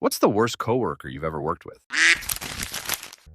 What's the worst coworker you've ever worked with?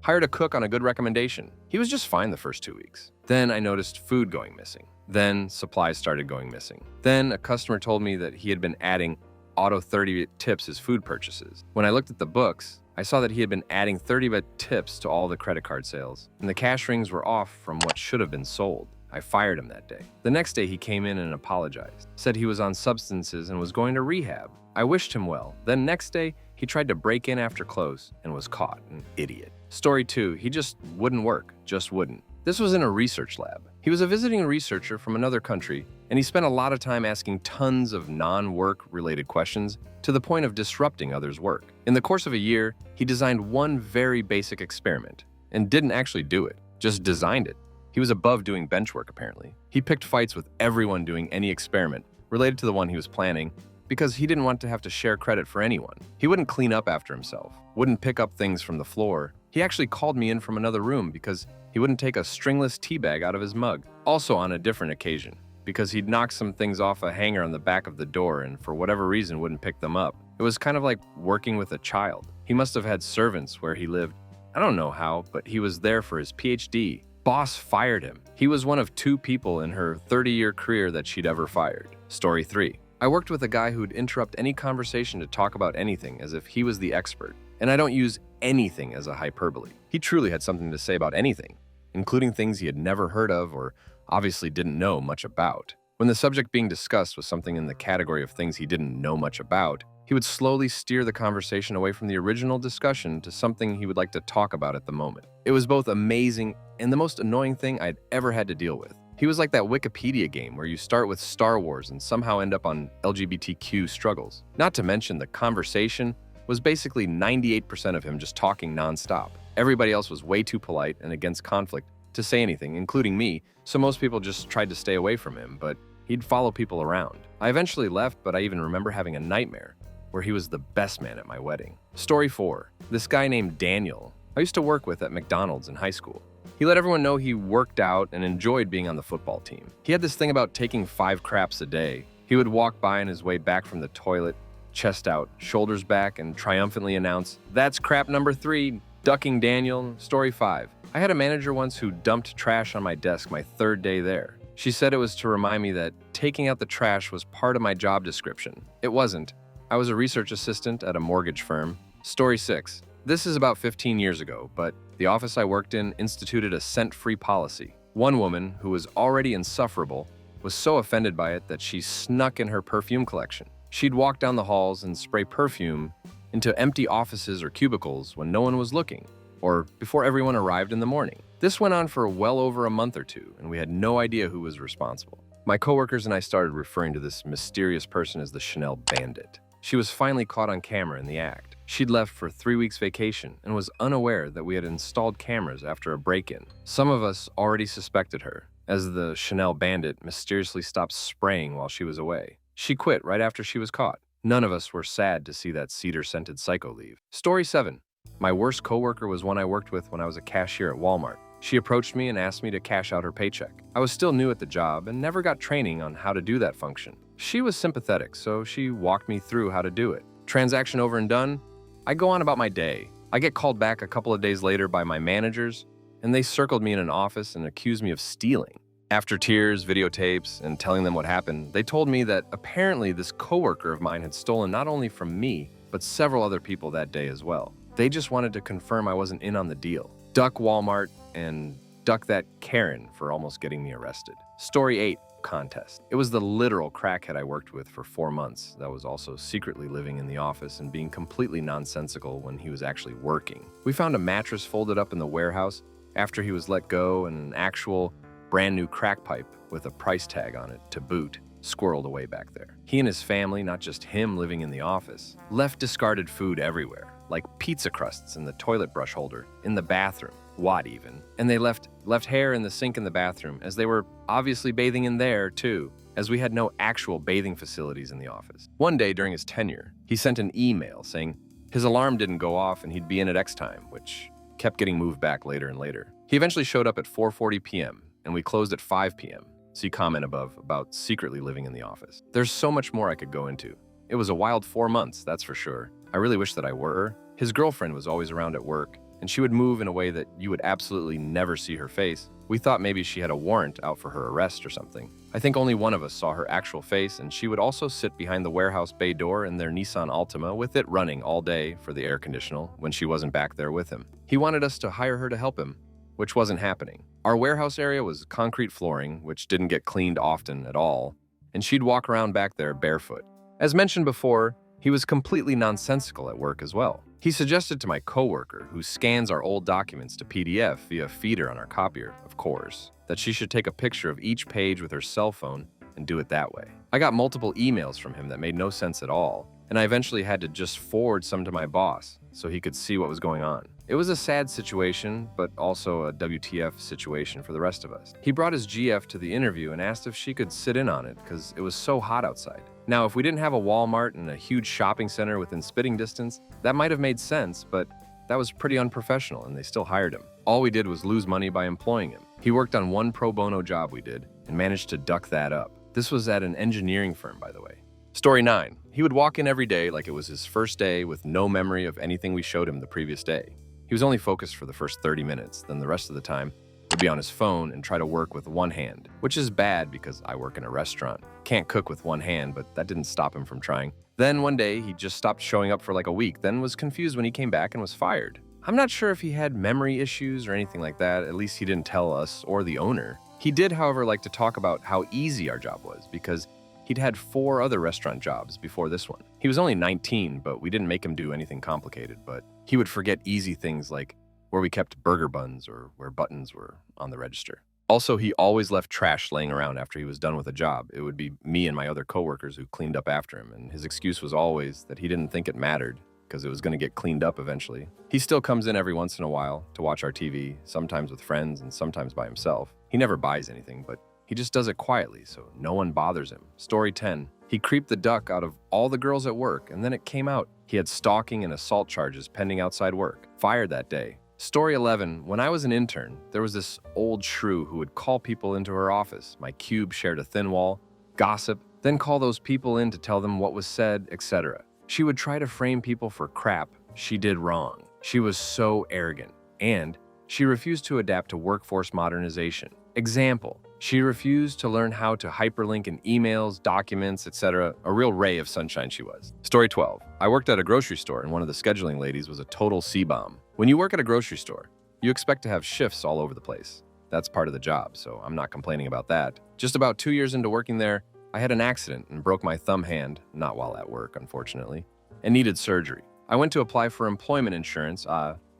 Hired a cook on a good recommendation. He was just fine the first 2 weeks. Then I noticed food going missing. Then supplies started going missing. Then a customer told me that he had been adding auto 30 tips his food purchases. When I looked at the books, I saw that he had been adding 30 tips to all the credit card sales, and the cash rings were off from what should have been sold. I fired him that day. The next day he came in and apologized, said he was on substances and was going to rehab. I wished him well. Then next day, he tried to break in after close and was caught. An idiot. Story 2, he just wouldn't work, just wouldn't. This was in a research lab. He was a visiting researcher from another country, and he spent a lot of time asking tons of non-work related questions to the point of disrupting others' work. In the course of a year, he designed one very basic experiment and didn't actually do it, just designed it. He was above doing bench work, apparently. He picked fights with everyone doing any experiment related to the one he was planning because he didn't want to have to share credit for anyone. He wouldn't clean up after himself, wouldn't pick up things from the floor. He actually called me in from another room because he wouldn't take a stringless tea bag out of his mug. Also on a different occasion, because he'd knocked some things off a hanger on the back of the door and for whatever reason wouldn't pick them up. It was kind of like working with a child. He must have had servants where he lived. I don't know how, but he was there for his PhD. Boss fired him. He was one of 2 people in her 30-year career that she'd ever fired. Story 3. I worked with a guy who'd interrupt any conversation to talk about anything as if he was the expert. And I don't use anything as a hyperbole. He truly had something to say about anything, including things he had never heard of or obviously didn't know much about. When the subject being discussed was something in the category of things he didn't know much about, he would slowly steer the conversation away from the original discussion to something he would like to talk about at the moment. It was both amazing and the most annoying thing I'd ever had to deal with. He was like that Wikipedia game where you start with Star Wars and somehow end up on LGBTQ struggles. Not to mention the conversation was basically 98% of him just talking nonstop. Everybody else was way too polite and against conflict to say anything, including me, so most people just tried to stay away from him, but he'd follow people around. I eventually left, but I even remember having a nightmare where he was the best man at my wedding. Story 4. This guy named Daniel, I used to work with at McDonald's in high school. He let everyone know he worked out and enjoyed being on the football team. He had this thing about taking 5 craps a day. He would walk by on his way back from the toilet, chest out, shoulders back, and triumphantly announce, "That's crap number 3, ducking Daniel." Story 5. I had a manager once who dumped trash on my desk my 3rd day there. She said it was to remind me that taking out the trash was part of my job description. It wasn't. I was a research assistant at a mortgage firm. Story 6. This is about 15 years ago, but the office I worked in instituted a scent-free policy. One woman, who was already insufferable, was so offended by it that she snuck in her perfume collection. She'd walk down the halls and spray perfume into empty offices or cubicles when no one was looking, or before everyone arrived in the morning. This went on for well over a month or 2, and we had no idea who was responsible. My coworkers and I started referring to this mysterious person as the Chanel Bandit. She was finally caught on camera in the act. She'd left for 3 weeks vacation and was unaware that we had installed cameras after a break-in. Some of us already suspected her, as the Chanel Bandit mysteriously stopped spraying while she was away. She quit right after she was caught. None of us were sad to see that cedar-scented psycho leave. Story 7. My worst coworker was one I worked with when I was a cashier at Walmart. She approached me and asked me to cash out her paycheck. I was still new at the job and never got training on how to do that function. She was sympathetic, so she walked me through how to do it. Transaction over and done, I go on about my day. I get called back a couple of days later by my managers, and they circled me in an office and accused me of stealing. After tears, videotapes, and telling them what happened, they told me that apparently this coworker of mine had stolen not only from me, but several other people that day as well. They just wanted to confirm I wasn't in on the deal. Duck Walmart and duck that Karen for almost getting me arrested. Story 8. Contest. It was the literal crackhead I worked with for 4 months that was also secretly living in the office and being completely nonsensical when he was actually working. We found a mattress folded up in the warehouse after he was let go and an actual brand new crack pipe with a price tag on it to boot squirreled away back there. He and his family, not just him living in the office, left discarded food everywhere, like pizza crusts in the toilet brush holder, in the bathroom, what even. And they left hair in the sink in the bathroom, as they were obviously bathing in there too, as we had no actual bathing facilities in the office. One day during his tenure, he sent an email saying his alarm didn't go off and he'd be in at X time, which kept getting moved back later and later. He eventually showed up at 4:40 p.m. and we closed at 5 p.m. See comment above about secretly living in the office. There's so much more I could go into. It was a wild 4 months, that's for sure. I really wish that I were. His girlfriend was always around at work, and she would move in a way that you would absolutely never see her face. We thought maybe she had a warrant out for her arrest or something. I think only one of us saw her actual face, and she would also sit behind the warehouse bay door in their Nissan Altima with it running all day for the air conditioner when she wasn't back there with him. He wanted us to hire her to help him, which wasn't happening. Our warehouse area was concrete flooring, which didn't get cleaned often at all, and she'd walk around back there barefoot. As mentioned before, he was completely nonsensical at work as well. He suggested to my coworker, who scans our old documents to PDF via feeder on our copier, of course, that she should take a picture of each page with her cell phone and do it that way. I got multiple emails from him that made no sense at all, and I eventually had to just forward some to my boss so he could see what was going on. It was a sad situation, but also a WTF situation for the rest of us. He brought his GF to the interview and asked if she could sit in on it because it was so hot outside. Now, if we didn't have a Walmart and a huge shopping center within spitting distance, that might have made sense, but that was pretty unprofessional and they still hired him. All we did was lose money by employing him. He worked on one pro bono job we did and managed to duck that up. This was at an engineering firm, by the way. Story 9. He would walk in every day like it was his first day with no memory of anything we showed him the previous day. He was only focused for the first 30 minutes, then the rest of the time would be on his phone and try to work with one hand, which is bad because I work in a restaurant. Can't cook with one hand, but that didn't stop him from trying. Then one day, he just stopped showing up for like a week, then was confused when he came back and was fired. I'm not sure if he had memory issues or anything like that, at least he didn't tell us or the owner. He did, however, like to talk about how easy our job was because he'd had 4 other restaurant jobs before this one. He was only 19, but we didn't make him do anything complicated, but he would forget easy things like where we kept burger buns or where buttons were on the register. Also, he always left trash laying around after he was done with a job. It would be me and my other coworkers who cleaned up after him, and his excuse was always that he didn't think it mattered because it was going to get cleaned up eventually. He still comes in every once in a while to watch our TV, sometimes with friends and sometimes by himself. He never buys anything, but he just does it quietly so no one bothers him. Story 10. He creeped the duck out of all the girls at work, and then it came out. He had stalking and assault charges pending outside work. Fired that day. Story 11. When I was an intern, there was this old shrew who would call people into her office. My cube shared a thin wall, gossip, then call those people in to tell them what was said, etc. She would try to frame people for crap she did wrong. She was so arrogant, and she refused to adapt to workforce modernization. Example, she refused to learn how to hyperlink in emails, documents, etc. A real ray of sunshine she was. Story 12. I worked at a grocery store and one of the scheduling ladies was a total C-bomb. When you work at a grocery store, you expect to have shifts all over the place. That's part of the job, so I'm not complaining about that. Just about 2 years into working there, I had an accident and broke my thumb hand, not while at work, unfortunately, and needed surgery. I went to apply for employment insurance,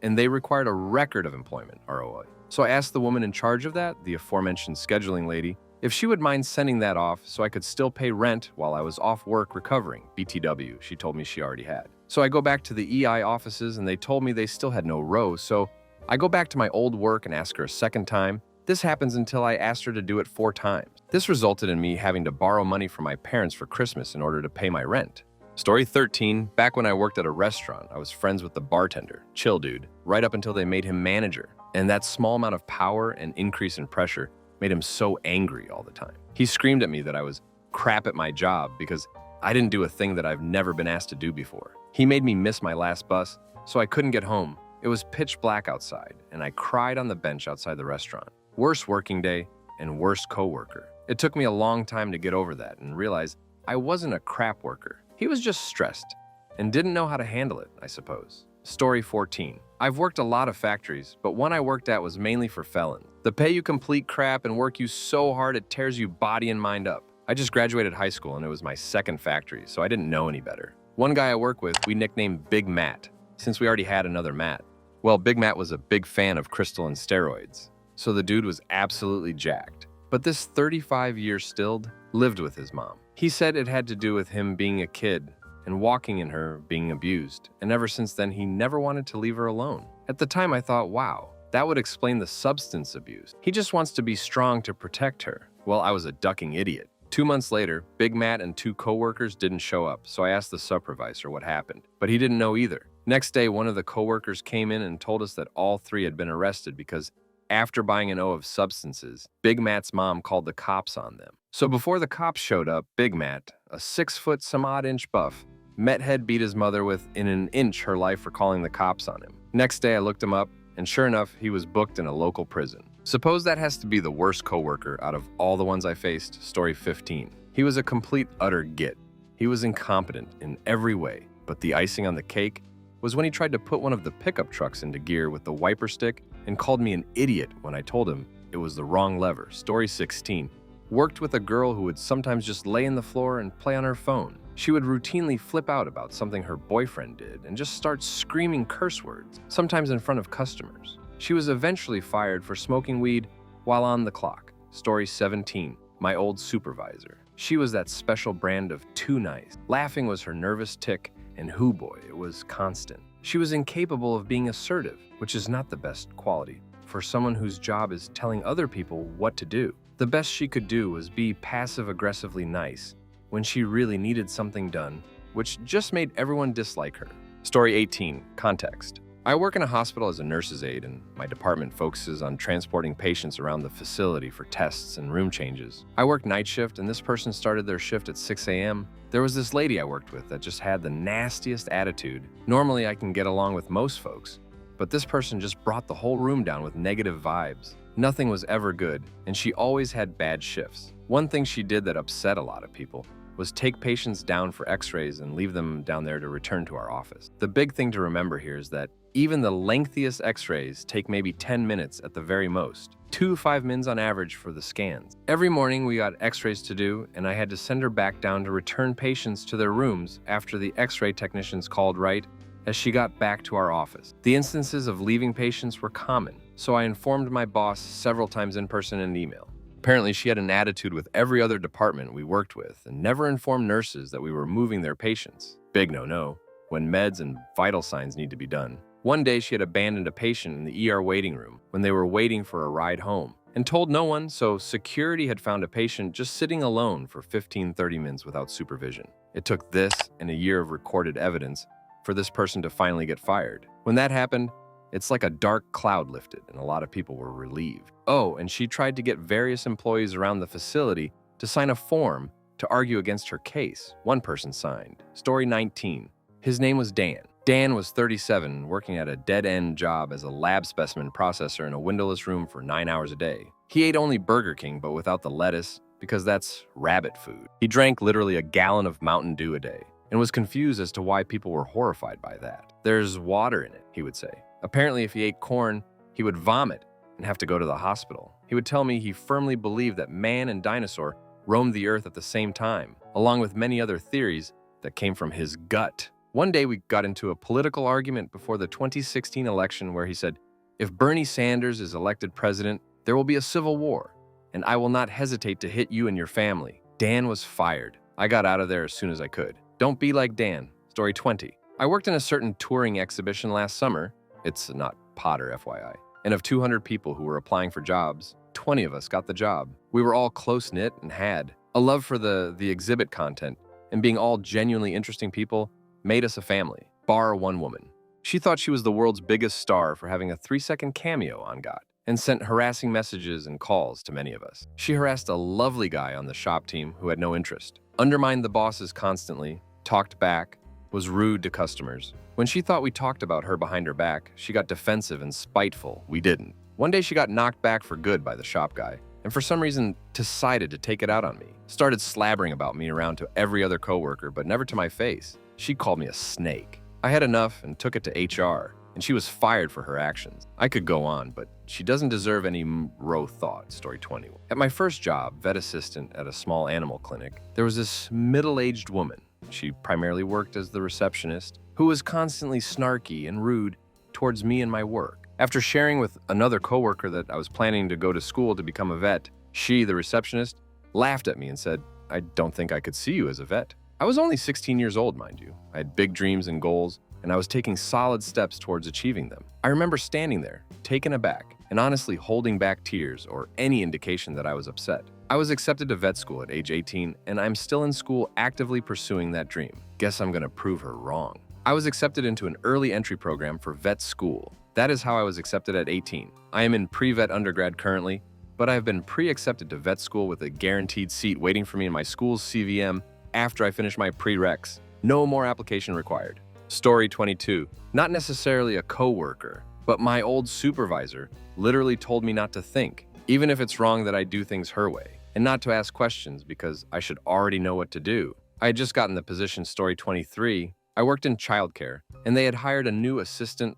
and they required a record of employment, ROI. So I asked the woman in charge of that, the aforementioned scheduling lady, if she would mind sending that off so I could still pay rent while I was off work recovering, BTW, she told me she already had. So I go back to the EI offices and they told me they still had no row, so I go back to my old work and ask her a second time. This happens until I asked her to do it 4 times. This resulted in me having to borrow money from my parents for Christmas in order to pay my rent. Story 13. Back when I worked at a restaurant, I was friends with the bartender, chill dude, right up until they made him manager. And that small amount of power and increase in pressure made him so angry all the time. He screamed at me that I was crap at my job because I didn't do a thing that I've never been asked to do before. He made me miss my last bus, so I couldn't get home. It was pitch black outside, and I cried on the bench outside the restaurant. Worst working day and worst coworker. It took me a long time to get over that and realize I wasn't a crap worker. He was just stressed and didn't know how to handle it, I suppose. Story 14. I've worked a lot of factories, but one I worked at was mainly for felons. They pay you complete crap and work you so hard it tears you body and mind up. I just graduated high school and it was my second factory, so I didn't know any better. One guy I work with, we nicknamed Big Matt, since we already had another Matt. Well, Big Matt was a big fan of crystal and steroids, so the dude was absolutely jacked. But this 35-year stilled lived with his mom. He said it had to do with him being a kid and walking in her being abused, and ever since then he never wanted to leave her alone. At the time I thought, wow, that would explain the substance abuse. He just wants to be strong to protect her. Well, I was a ducking idiot. 2 months later, Big Matt and 2 coworkers didn't show up, so I asked the supervisor what happened, but he didn't know either. Next day, one of the coworkers came in and told us that all 3 had been arrested because after buying an O of substances, Big Matt's mom called the cops on them. So before the cops showed up, Big Matt, a 6 foot some odd inch buff, Methead beat his mother within an inch her life for calling the cops on him. Next day, I looked him up, and sure enough, he was booked in a local prison. Suppose that has to be the worst coworker out of all the ones I faced. Story 15. He was a complete utter git. He was incompetent in every way, but the icing on the cake was when he tried to put one of the pickup trucks into gear with the wiper stick and called me an idiot when I told him it was the wrong lever. Story 16. Worked with a girl who would sometimes just lay on the floor and play on her phone. She would routinely flip out about something her boyfriend did and just start screaming curse words, sometimes in front of customers. She was eventually fired for smoking weed while on the clock. Story 17. My old supervisor. She was that special brand of too nice. Laughing was her nervous tick, and hoo boy, it was constant. She was incapable of being assertive, which is not the best quality for someone whose job is telling other people what to do. The best she could do was be passive-aggressively nice when she really needed something done, which just made everyone dislike her. Story 18. Context. I work in a hospital as a nurse's aide, and my department focuses on transporting patients around the facility for tests and room changes. I work night shift, and this person started their shift at 6 a.m. There was this lady I worked with that just had the nastiest attitude. Normally, I can get along with most folks, but this person just brought the whole room down with negative vibes. Nothing was ever good, and she always had bad shifts. One thing she did that upset a lot of people was take patients down for x-rays and leave them down there to return to our office. The big thing to remember here is that even the lengthiest x-rays take maybe 10 minutes at the very most. 2 5-mins on average for the scans. Every morning we got x-rays to do, and I had to send her back down to return patients to their rooms after the x-ray technicians called right as she got back to our office. The instances of leaving patients were common, so I informed my boss several times in person and email. Apparently, she had an attitude with every other department we worked with and never informed nurses that we were moving their patients. Big no-no, when meds and vital signs need to be done. One day, she had abandoned a patient in the ER waiting room when they were waiting for a ride home and told no one, so security had found a patient just sitting alone for 15-30 minutes without supervision. It took this and a year of recorded evidence for this person to finally get fired. When that happened, it's like a dark cloud lifted and a lot of people were relieved. Oh, and she tried to get various employees around the facility to sign a form to argue against her case. One person signed. Story 19. His name was Dan. Dan was 37, working at a dead-end job as a lab specimen processor in a windowless room for 9 hours a day. He ate only Burger King, but without the lettuce, because that's rabbit food. He drank literally a gallon of Mountain Dew a day and was confused as to why people were horrified by that. There's water in it, he would say. Apparently, if he ate corn, he would vomit and have to go to the hospital. He would tell me he firmly believed that man and dinosaur roamed the earth at the same time, along with many other theories that came from his gut. One day we got into a political argument before the 2016 election where he said, "If Bernie Sanders is elected president, there will be a civil war, and I will not hesitate to hit you and your family." Dan was fired. I got out of there as soon as I could. Don't be like Dan. Story 20. I worked in a certain touring exhibition last summer. It's not Potter, FYI. And of 200 people who were applying for jobs, 20 of us got the job. We were all close-knit and had a love for the exhibit content, and being all genuinely interesting people made us a family, bar one woman. She thought she was the world's biggest star for having a 3-second cameo on God and sent harassing messages and calls to many of us. She harassed a lovely guy on the shop team who had no interest, undermined the bosses constantly, talked back, was rude to customers. When she thought we talked about her behind her back, she got defensive and spiteful. We didn't. One day she got knocked back for good by the shop guy, and for some reason decided to take it out on me. Started slabbering about me around to every other coworker, but never to my face. She called me a snake. I had enough and took it to HR, and she was fired for her actions. I could go on, but she doesn't deserve any row thought. Story 20. At my first job, vet assistant at a small animal clinic, there was this middle-aged woman. She primarily worked as the receptionist, who was constantly snarky and rude towards me and my work. After sharing with another coworker that I was planning to go to school to become a vet, she, the receptionist, laughed at me and said, "I don't think I could see you as a vet." I was only 16 years old, mind you. I had big dreams and goals, and I was taking solid steps towards achieving them. I remember standing there, taken aback, and honestly holding back tears or any indication that I was upset. I was accepted to vet school at age 18, and I'm still in school actively pursuing that dream. Guess I'm gonna prove her wrong. I was accepted into an early entry program for vet school. That is how I was accepted at 18. I am in pre-vet undergrad currently, but I have been pre-accepted to vet school with a guaranteed seat waiting for me in my school's CVM after I finish my prereqs. No more application required. Story 22. Not necessarily a coworker, but my old supervisor literally told me not to think, even if it's wrong that I do things her way, and not to ask questions because I should already know what to do. I had just gotten the position. Story 23. I worked in childcare, and they had hired a new assistant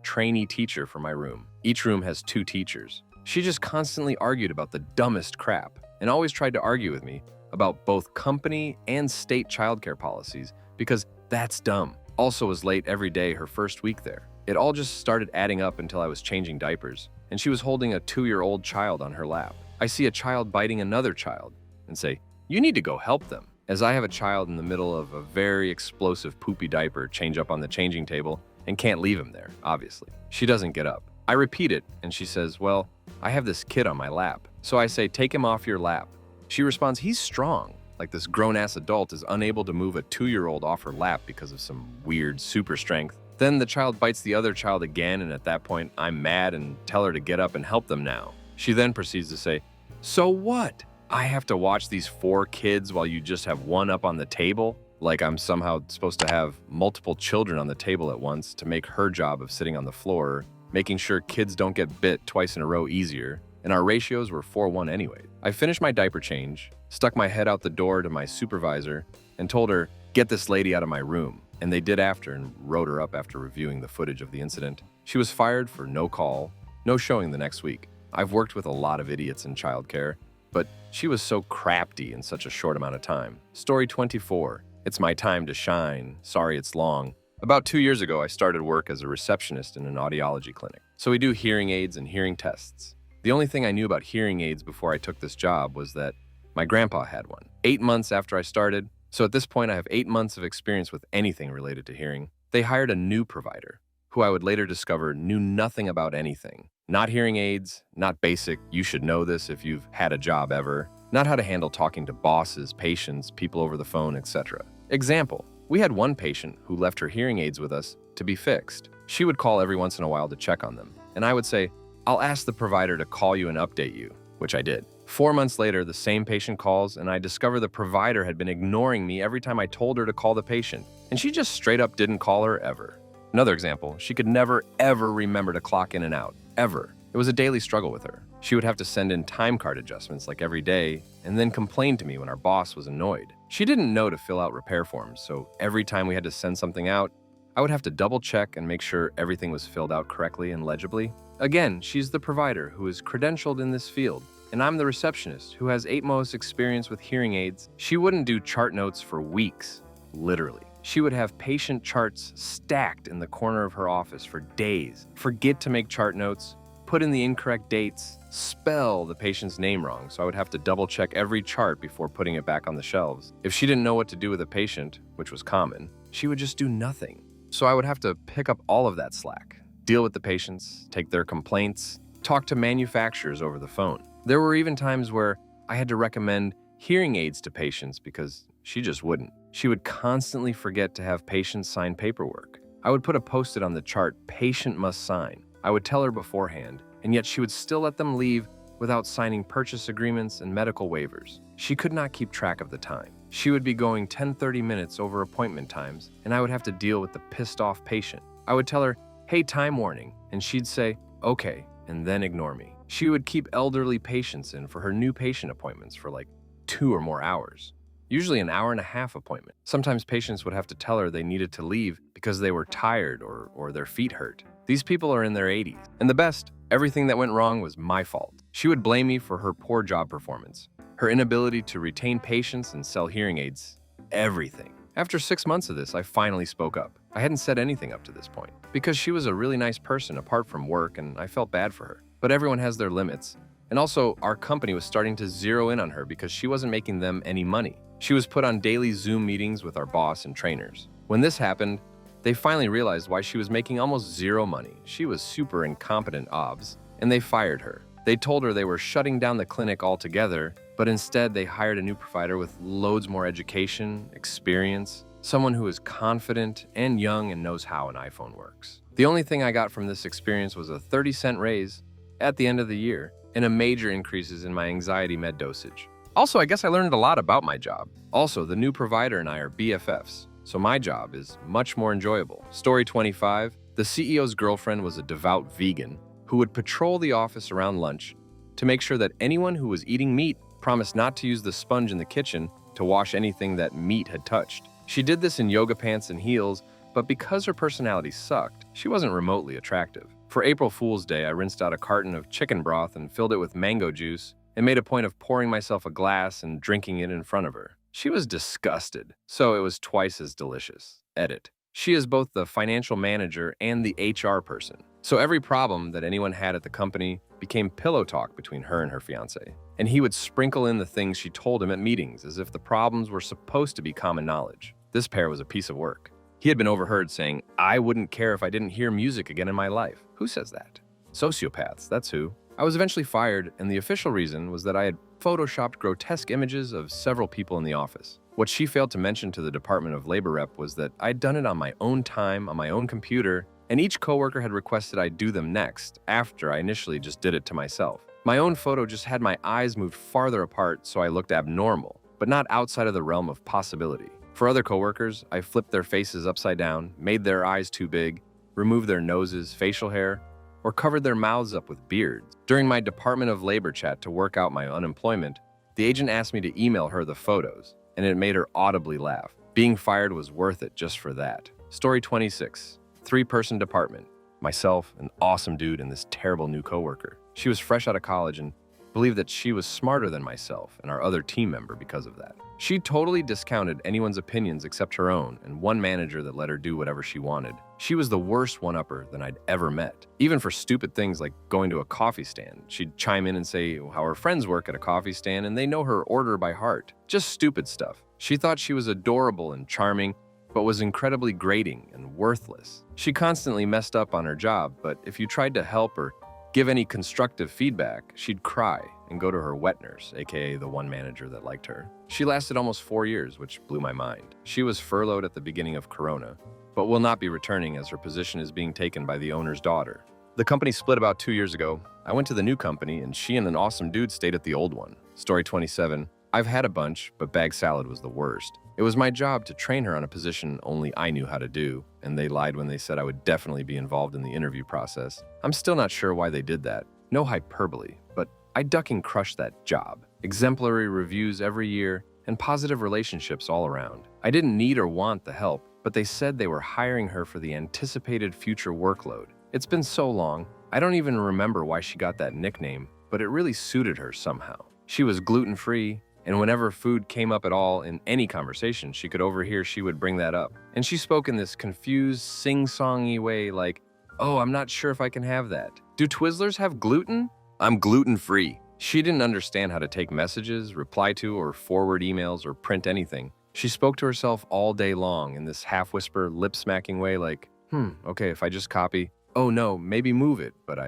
trainee teacher for my room. Each room has 2 teachers. She just constantly argued about the dumbest crap and always tried to argue with me about both company and state childcare policies because that's dumb. Also was late every day her first week there. It all just started adding up until I was changing diapers, and she was holding a 2-year-old child on her lap. I see a child biting another child and say, "You need to go help them," as I have a child in the middle of a very explosive poopy diaper change up on the changing table and can't leave him there, obviously. She doesn't get up. I repeat it, and she says, "Well, I have this kid on my lap." So I say, "Take him off your lap." She responds, "He's strong." Like this grown-ass adult is unable to move a 2-year-old off her lap because of some weird super strength. Then the child bites the other child again, and at that point, I'm mad and tell her to get up and help them now. She then proceeds to say, "So what? I have to watch these 4 kids while you just have one up on the table?" Like I'm somehow supposed to have multiple children on the table at once to make her job of sitting on the floor, making sure kids don't get bit twice in a row easier, and our ratios were 4-1 anyway. I finished my diaper change, stuck my head out the door to my supervisor, and told her, "Get this lady out of my room." And they did after and wrote her up after reviewing the footage of the incident. She was fired for no call, no showing the next week. I've worked with a lot of idiots in childcare, but she was so crafty in such a short amount of time. Story 24. It's my time to shine. Sorry it's long. About 2 years ago, I started work as a receptionist in an audiology clinic. So we do hearing aids and hearing tests. The only thing I knew about hearing aids before I took this job was that my grandpa had one. 8 months after I started, so at this point I have 8 months of experience with anything related to hearing, they hired a new provider, who I would later discover knew nothing about anything. Not hearing aids, not basic, you should know this if you've had a job ever, not how to handle talking to bosses, patients, people over the phone, etc. Example, we had one patient who left her hearing aids with us to be fixed. She would call every once in a while to check on them, and I would say, "I'll ask the provider to call you and update you," which I did. 4 months later, the same patient calls, and I discover the provider had been ignoring me every time I told her to call the patient, and she just straight up didn't call her ever. Another example, she could never ever remember to clock in and out, ever. It was a daily struggle with her. She would have to send in time card adjustments like every day, and then complain to me when our boss was annoyed. She didn't know to fill out repair forms, so every time we had to send something out, I would have to double check and make sure everything was filled out correctly and legibly. Again, she's the provider who is credentialed in this field, and I'm the receptionist who has 8 months experience with hearing aids. She wouldn't do chart notes for weeks, literally. She would have patient charts stacked in the corner of her office for days, forget to make chart notes, put in the incorrect dates, spell the patient's name wrong, so I would have to double check every chart before putting it back on the shelves. If she didn't know what to do with a patient, which was common, she would just do nothing. So I would have to pick up all of that slack, deal with the patients, take their complaints, talk to manufacturers over the phone. There were even times where I had to recommend hearing aids to patients because she just wouldn't. She would constantly forget to have patients sign paperwork. I would put a post-it on the chart, "Patient must sign." I would tell her beforehand, and yet she would still let them leave without signing purchase agreements and medical waivers. She could not keep track of the time. She would be going 10-30 minutes over appointment times, and I would have to deal with the pissed-off patient. I would tell her, "Hey, time warning," and she'd say, "Okay," and then ignore me. She would keep elderly patients in for her new patient appointments for like 2 or more hours. Usually an hour-and-a-half appointment. Sometimes patients would have to tell her they needed to leave because they were tired or their feet hurt. These people are in their 80s. And the best, everything that went wrong was my fault. She would blame me for her poor job performance, her inability to retain patients and sell hearing aids, everything. After 6 months of this, I finally spoke up. I hadn't said anything up to this point because she was a really nice person apart from work and I felt bad for her. But everyone has their limits. And also, our company was starting to zero in on her because she wasn't making them any money. She was put on daily Zoom meetings with our boss and trainers. When this happened, they finally realized why she was making almost zero money. She was super incompetent obs, and they fired her. They told her they were shutting down the clinic altogether, but instead they hired a new provider with loads more education, experience, someone who is confident and young and knows how an iPhone works. The only thing I got from this experience was a 30-cent raise at the end of the year and a major increases in my anxiety med dosage. Also, I guess I learned a lot about my job. Also, the new provider and I are BFFs. so my job is much more enjoyable. Story 25. The CEO's girlfriend was a devout vegan who would patrol the office around lunch to make sure that anyone who was eating meat promised not to use the sponge in the kitchen to wash anything that meat had touched. She did this in yoga pants and heels, but because her personality sucked, she wasn't remotely attractive. For April Fool's Day, I rinsed out a carton of chicken broth and filled it with mango juice and made a point of pouring myself a glass and drinking it in front of her. She was disgusted, so it was twice as delicious. Edit. She is both the financial manager and the HR person. So every problem that anyone had at the company became pillow talk between her and her fiancé. And he would sprinkle in the things she told him at meetings as if the problems were supposed to be common knowledge. This pair was a piece of work. He had been overheard saying, "I wouldn't care if I didn't hear music again in my life." Who says that? Sociopaths, that's who. I was eventually fired, and the official reason was that I had photoshopped grotesque images of several people in the office. What she failed to mention to the Department of Labor rep was that I'd done it on my own time, on my own computer, and each coworker had requested I do them next, after I initially just did it to myself. My own photo just had my eyes moved farther apart so I looked abnormal, but not outside of the realm of possibility. For other coworkers, I flipped their faces upside down, made their eyes too big, removed their noses, facial hair, or covered their mouths up with beards. During my Department of Labor chat to work out my unemployment, the agent asked me to email her the photos, and it made her audibly laugh. Being fired was worth it just for that. Story 26. 3-person department. Myself, an awesome dude, and this terrible new coworker. She was fresh out of college and believed that she was smarter than myself and our other team member because of that. She totally discounted anyone's opinions except her own, and one manager that let her do whatever she wanted. She was the worst one-upper than I'd ever met. Even for stupid things like going to a coffee stand, she'd chime in and say how her friends work at a coffee stand and they know her order by heart. Just stupid stuff. She thought she was adorable and charming, but was incredibly grating and worthless. She constantly messed up on her job, but if you tried to help or give any constructive feedback, she'd cry and go to her wet nurse, aka the one manager that liked her. She lasted almost 4 years, which blew my mind. She was furloughed at the beginning of Corona, but will not be returning as her position is being taken by the owner's daughter. The company split about 2 years ago. I went to the new company, and she and an awesome dude stayed at the old one. Story 27. I've had a bunch, but bag salad was the worst. It was my job to train her on a position only I knew how to do, and they lied when they said I would definitely be involved in the interview process. I'm still not sure why they did that. No hyperbole, but I ducking crushed that job. Exemplary reviews every year, and positive relationships all around. I didn't need or want the help, but they said they were hiring her for the anticipated future workload. It's been so long, I don't even remember why she got that nickname, but it really suited her somehow. She was gluten-free, and whenever food came up at all in any conversation she could overhear, she would bring that up. And she spoke in this confused, sing-songy way like, "Oh, I'm not sure if I can have that. Do Twizzlers have gluten? I'm gluten-free." She didn't understand how to take messages, reply to or forward emails, or print anything. She spoke to herself all day long in this half-whisper, lip-smacking way like, okay, if I just copy, oh no, maybe move it, but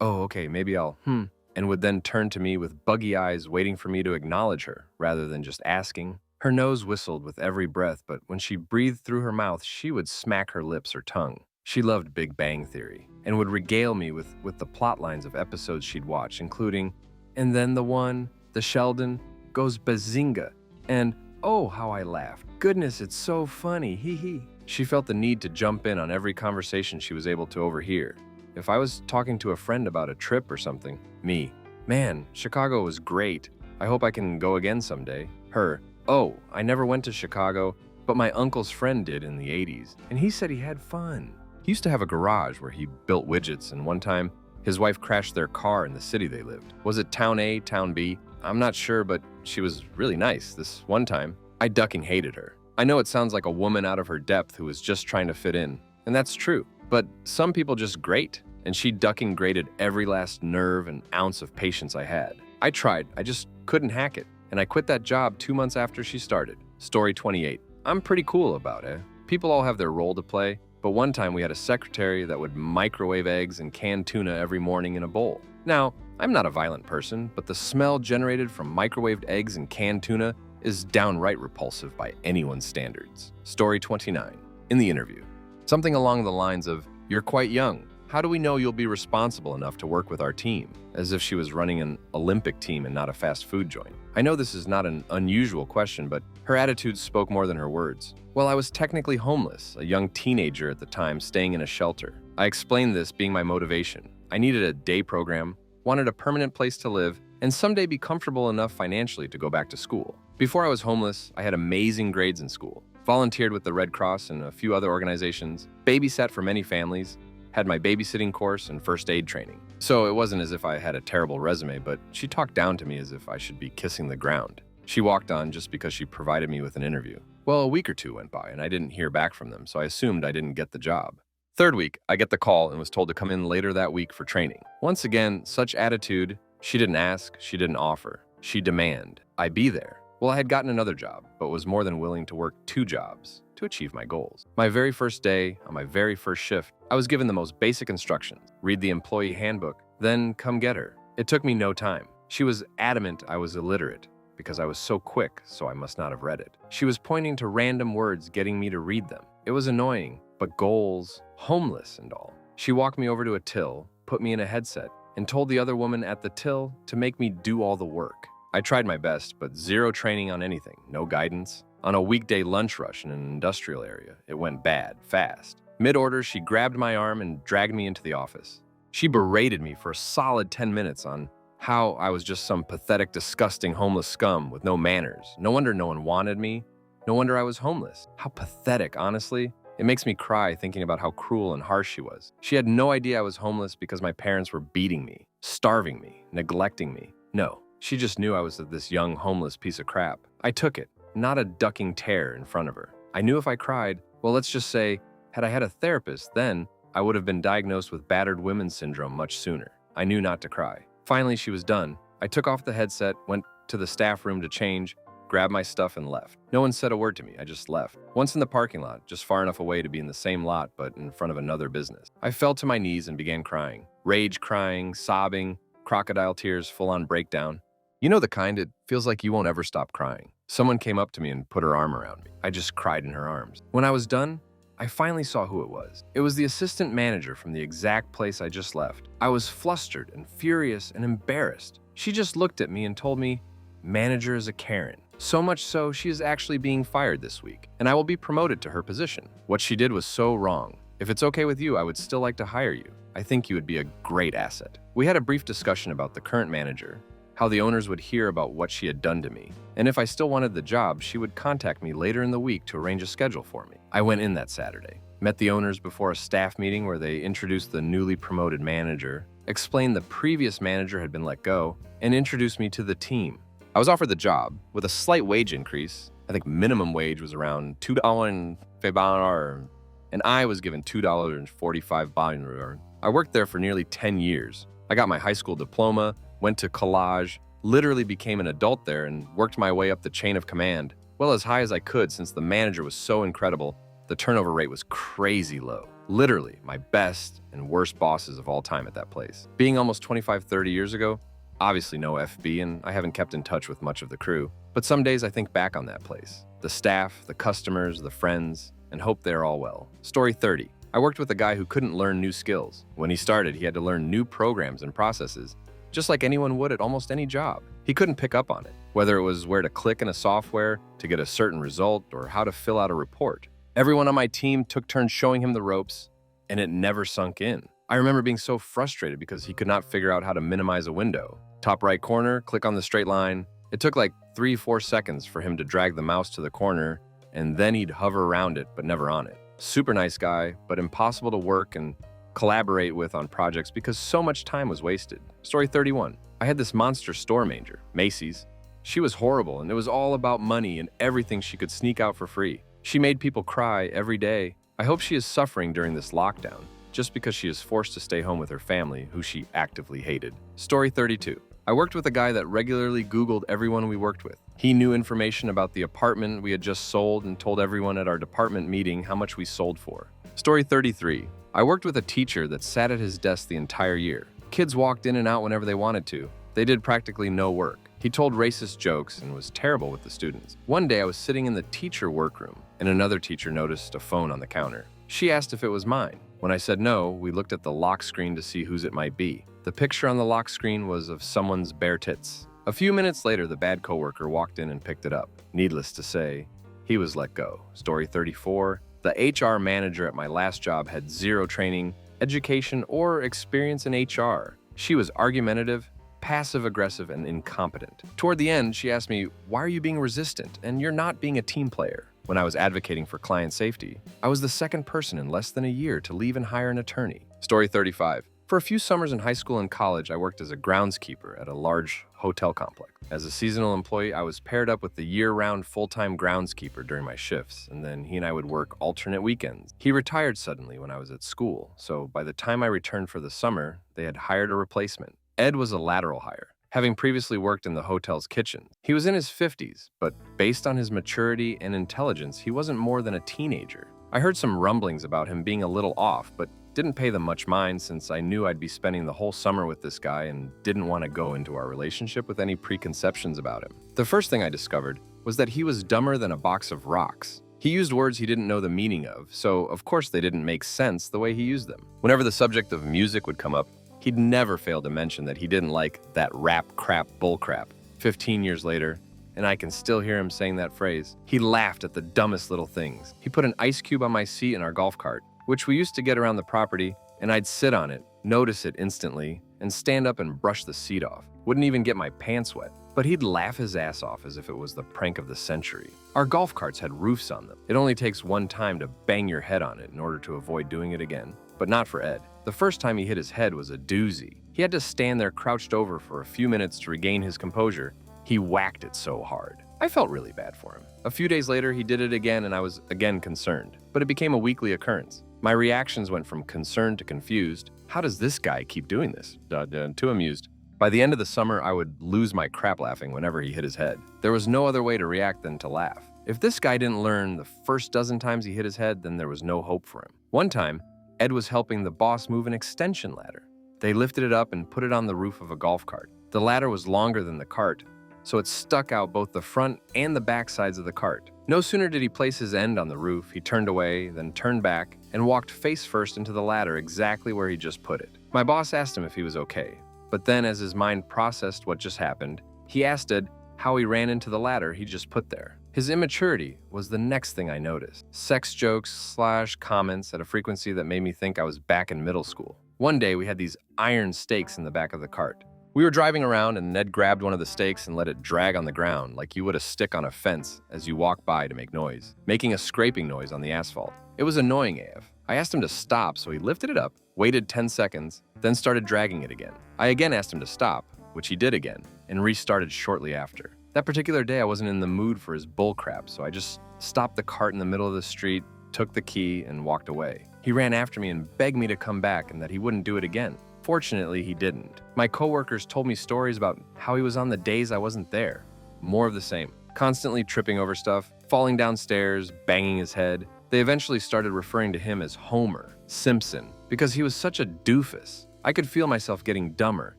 oh, okay, maybe I'll, and would then turn to me with buggy eyes waiting for me to acknowledge her, rather than just asking. Her nose whistled with every breath, but when she breathed through her mouth, she would smack her lips or tongue. She loved Big Bang Theory, and would regale me with the plot lines of episodes she'd watch, including, and then the Sheldon goes bazinga, and oh, how I laughed. Goodness, it's so funny, hee hee. She felt the need to jump in on every conversation she was able to overhear. If I was talking to a friend about a trip or something, me, "Man, Chicago was great. I hope I can go again someday." Her, "Oh, I never went to Chicago, but my uncle's friend did in the 80s, and he said he had fun." He used to have a garage where he built widgets, and one time, his wife crashed their car in the city they lived. Was it Town A, Town B? I'm not sure, but she was really nice. This one time, I ducking hated her. I know it sounds like a woman out of her depth who was just trying to fit in, and that's true. But some people just grate, and she ducking grated every last nerve and ounce of patience I had. I tried, I just couldn't hack it, and I quit that job 2 months after she started. Story 28. I'm pretty cool about it. People all have their role to play, but one time we had a secretary that would microwave eggs and canned tuna every morning in a bowl. Now, I'm not a violent person, but the smell generated from microwaved eggs and canned tuna is downright repulsive by anyone's standards. Story 29. In the interview. Something along the lines of, "You're quite young. How do we know you'll be responsible enough to work with our team? As if she was running an Olympic team and not a fast food joint. I know this is not an unusual question, but her attitude spoke more than her words. Well, I was technically homeless, a young teenager at the time staying in a shelter. I explained this being my motivation. I needed a day program, wanted a permanent place to live, and someday be comfortable enough financially to go back to school. Before I was homeless, I had amazing grades in school, volunteered with the Red Cross and a few other organizations, babysat for many families, had my babysitting course and first aid training. So it wasn't as if I had a terrible resume, but she talked down to me as if I should be kissing the ground. She walked on just because she provided me with an interview. Well, a week or two went by and I didn't hear back from them, so I assumed I didn't get the job. Third week, I get the call and was told to come in later that week for training. Once again, such attitude. She didn't ask, she didn't offer. She demand I be there. Well, I had gotten another job, but was more than willing to work 2 jobs to achieve my goals. My very first day, on my very first shift, I was given the most basic instructions. Read the employee handbook, then come get her. It took me no time. She was adamant I was illiterate because I was so quick, so I must not have read it. She was pointing to random words, getting me to read them. It was annoying, but goals, homeless and all. She walked me over to a till, put me in a headset, and told the other woman at the till to make me do all the work. I tried my best, but zero training on anything, no guidance. On a weekday lunch rush in an industrial area, it went bad, fast. Mid-order, she grabbed my arm and dragged me into the office. She berated me for a solid 10 minutes on how I was just some pathetic, disgusting homeless scum with no manners. No wonder no one wanted me. No wonder I was homeless. How pathetic, honestly. It makes me cry thinking about how cruel and harsh she was. She had no idea I was homeless because my parents were beating me, starving me, neglecting me. No, she just knew I was this young homeless piece of crap. I took it, not a ducking tear in front of her. I knew if I cried, well, let's just say, had I had a therapist, then I would have been diagnosed with battered women's syndrome much sooner. I knew not to cry. Finally, she was done. I took off the headset, went to the staff room to change, grabbed my stuff and left. No one said a word to me, I just left. Once in the parking lot, just far enough away to be in the same lot, but in front of another business. I fell to my knees and began crying. Rage crying, sobbing, crocodile tears, full-on breakdown. You know the kind, it feels like you won't ever stop crying. Someone came up to me and put her arm around me. I just cried in her arms. When I was done, I finally saw who it was. It was the assistant manager from the exact place I just left. I was flustered and furious and embarrassed. She just looked at me and told me, "Manager is a Karen." So much so, she is actually being fired this week, and I will be promoted to her position. What she did was so wrong. If it's okay with you, I would still like to hire you. I think you would be a great asset. We had a brief discussion about the current manager, how the owners would hear about what she had done to me, and if I still wanted the job, she would contact me later in the week to arrange a schedule for me. I went in that Saturday, met the owners before a staff meeting where they introduced the newly promoted manager, explained the previous manager had been let go, and introduced me to the team. I was offered the job with a slight wage increase. I think minimum wage was around $2.50, and I was given $2.45. I worked there for nearly 10 years. I got my high school diploma, went to college, literally became an adult there and worked my way up the chain of command, well as high as I could since the manager was so incredible. The turnover rate was crazy low. Literally my best and worst bosses of all time at that place. Being almost 25-30 years ago, obviously no FB, and I haven't kept in touch with much of the crew. But some days I think back on that place. The staff, the customers, the friends, and hope they're all well. Story 30. I worked with a guy who couldn't learn new skills. When he started, he had to learn new programs and processes, just like anyone would at almost any job. He couldn't pick up on it, whether it was where to click in a software to get a certain result or how to fill out a report. Everyone on my team took turns showing him the ropes, and it never sunk in. I remember being so frustrated because he could not figure out how to minimize a window. Top right corner, click on the straight line. It took like 3-4 seconds for him to drag the mouse to the corner, and then he'd hover around it, but never on it. Super nice guy, but impossible to work and collaborate with on projects because so much time was wasted. Story 31. I had this monster store manager, Macy's. She was horrible, and it was all about money and everything she could sneak out for free. She made people cry every day. I hope she is suffering during this lockdown, just because she is forced to stay home with her family, who she actively hated. Story 32. I worked with a guy that regularly Googled everyone we worked with. He knew information about the apartment we had just sold and told everyone at our department meeting how much we sold for. Story 33. I worked with a teacher that sat at his desk the entire year. Kids walked in and out whenever they wanted to. They did practically no work. He told racist jokes and was terrible with the students. One day I was sitting in the teacher workroom and another teacher noticed a phone on the counter. She asked if it was mine. When I said no, we looked at the lock screen to see whose it might be. The picture on the lock screen was of someone's bare tits. A few minutes later, the bad coworker walked in and picked it up. Needless to say, he was let go. Story 34. The HR manager at my last job had zero training, education, or experience in HR. She was argumentative, passive-aggressive, and incompetent. Toward the end, she asked me, "Why are you being resistant? And you're not being a team player." When I was advocating for client safety, I was the second person in less than a year to leave and hire an attorney. Story 35. For a few summers in high school and college, I worked as a groundskeeper at a large hotel complex. As a seasonal employee, I was paired up with the year-round full-time groundskeeper during my shifts, and then he and I would work alternate weekends. He retired suddenly when I was at school, so by the time I returned for the summer, they had hired a replacement. Ed was a lateral hire, having previously worked in the hotel's kitchen. He was in his 50s, but based on his maturity and intelligence, he wasn't more than a teenager. I heard some rumblings about him being a little off, but didn't pay them much mind since I knew I'd be spending the whole summer with this guy and didn't want to go into our relationship with any preconceptions about him. The first thing I discovered was that he was dumber than a box of rocks. He used words he didn't know the meaning of, so of course they didn't make sense the way he used them. Whenever the subject of music would come up, he'd never fail to mention that he didn't like that rap crap bullcrap. 15 years later, and I can still hear him saying that phrase, he laughed at the dumbest little things. He put an ice cube on my seat in our golf cart, which we used to get around the property, and I'd sit on it, notice it instantly, and stand up and brush the seat off. Wouldn't even get my pants wet. But he'd laugh his ass off as if it was the prank of the century. Our golf carts had roofs on them. It only takes one time to bang your head on it in order to avoid doing it again. But not for Ed. The first time he hit his head was a doozy. He had to stand there crouched over for a few minutes to regain his composure. He whacked it so hard. I felt really bad for him. A few days later, he did it again and I was again concerned. But it became a weekly occurrence. My reactions went from concerned to confused. How does this guy keep doing this? To amused. By the end of the summer, I would lose my crap laughing whenever he hit his head. There was no other way to react than to laugh. If this guy didn't learn the first dozen times he hit his head, then there was no hope for him. One time, Ed was helping the boss move an extension ladder. They lifted it up and put it on the roof of a golf cart. The ladder was longer than the cart, so it stuck out both the front and the back sides of the cart. No sooner did he place his end on the roof, he turned away, then turned back, and walked face first into the ladder exactly where he just put it. My boss asked him if he was okay, but then as his mind processed what just happened, he asked Ed how he ran into the ladder he just put there. His immaturity was the next thing I noticed. Sex jokes / comments at a frequency that made me think I was back in middle school. One day we had these iron stakes in the back of the cart. We were driving around and Ned grabbed one of the stakes and let it drag on the ground like you would a stick on a fence as you walk by to make noise, making a scraping noise on the asphalt. It was annoying AF. I asked him to stop, so he lifted it up, waited 10 seconds, then started dragging it again. I again asked him to stop, which he did again, and restarted shortly after. That particular day I wasn't in the mood for his bullcrap, so I just stopped the cart in the middle of the street, took the key, and walked away. He ran after me and begged me to come back and that he wouldn't do it again. Fortunately, he didn't. My coworkers told me stories about how he was on the days I wasn't there. More of the same. Constantly tripping over stuff, falling downstairs, banging his head. They eventually started referring to him as Homer Simpson because he was such a doofus. I could feel myself getting dumber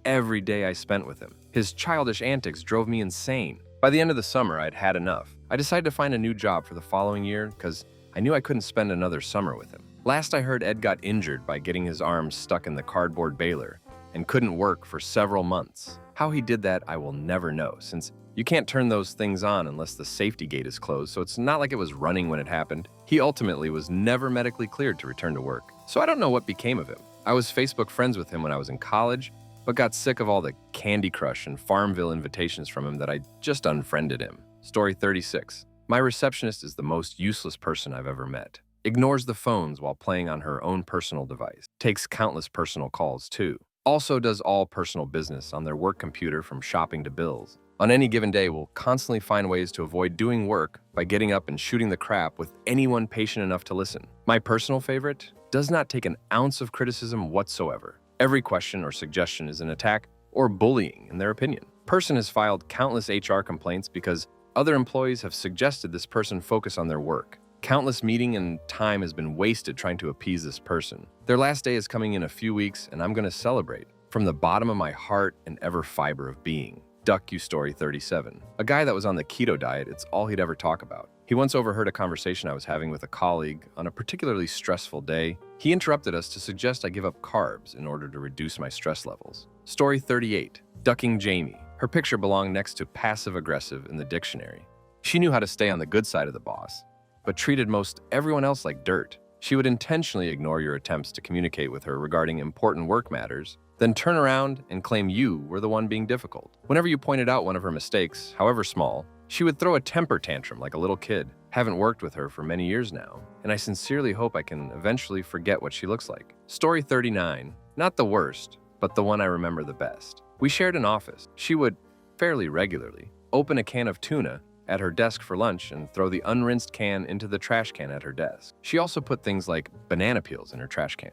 every day I spent with him. His childish antics drove me insane. By the end of the summer, I'd had enough. I decided to find a new job for the following year because I knew I couldn't spend another summer with him. Last I heard, Ed got injured by getting his arm stuck in the cardboard baler and couldn't work for several months. How he did that, I will never know, since you can't turn those things on unless the safety gate is closed, so it's not like it was running when it happened. He ultimately was never medically cleared to return to work, so I don't know what became of him. I was Facebook friends with him when I was in college, but got sick of all the Candy Crush and Farmville invitations from him that I just unfriended him. Story 36. My receptionist is the most useless person I've ever met. Ignores the phones while playing on her own personal device. Takes countless personal calls, too. Also does all personal business on their work computer from shopping to bills. On any given day, will constantly find ways to avoid doing work by getting up and shooting the crap with anyone patient enough to listen. My personal favorite does not take an ounce of criticism whatsoever. Every question or suggestion is an attack or bullying in their opinion. Person has filed countless HR complaints because other employees have suggested this person focus on their work. Countless meeting and time has been wasted trying to appease this person. Their last day is coming in a few weeks, and I'm going to celebrate from the bottom of my heart and ever fiber of being. Duck You Story 37. A guy that was on the keto diet, it's all he'd ever talk about. He once overheard a conversation I was having with a colleague on a particularly stressful day. He interrupted us to suggest I give up carbs in order to reduce my stress levels. Story 38. Ducking Jamie. Her picture belonged next to passive-aggressive in the dictionary. She knew how to stay on the good side of the boss, but treated most everyone else like dirt. She would intentionally ignore your attempts to communicate with her regarding important work matters, then turn around and claim you were the one being difficult. Whenever you pointed out one of her mistakes, however small, she would throw a temper tantrum like a little kid. Haven't worked with her for many years now, and I sincerely hope I can eventually forget what she looks like. Story 39. Not the worst, but the one I remember the best. We shared an office. She would, fairly regularly, open a can of tuna at her desk for lunch and throw the unrinsed can into the trash can at her desk. She also put things like banana peels in her trash can.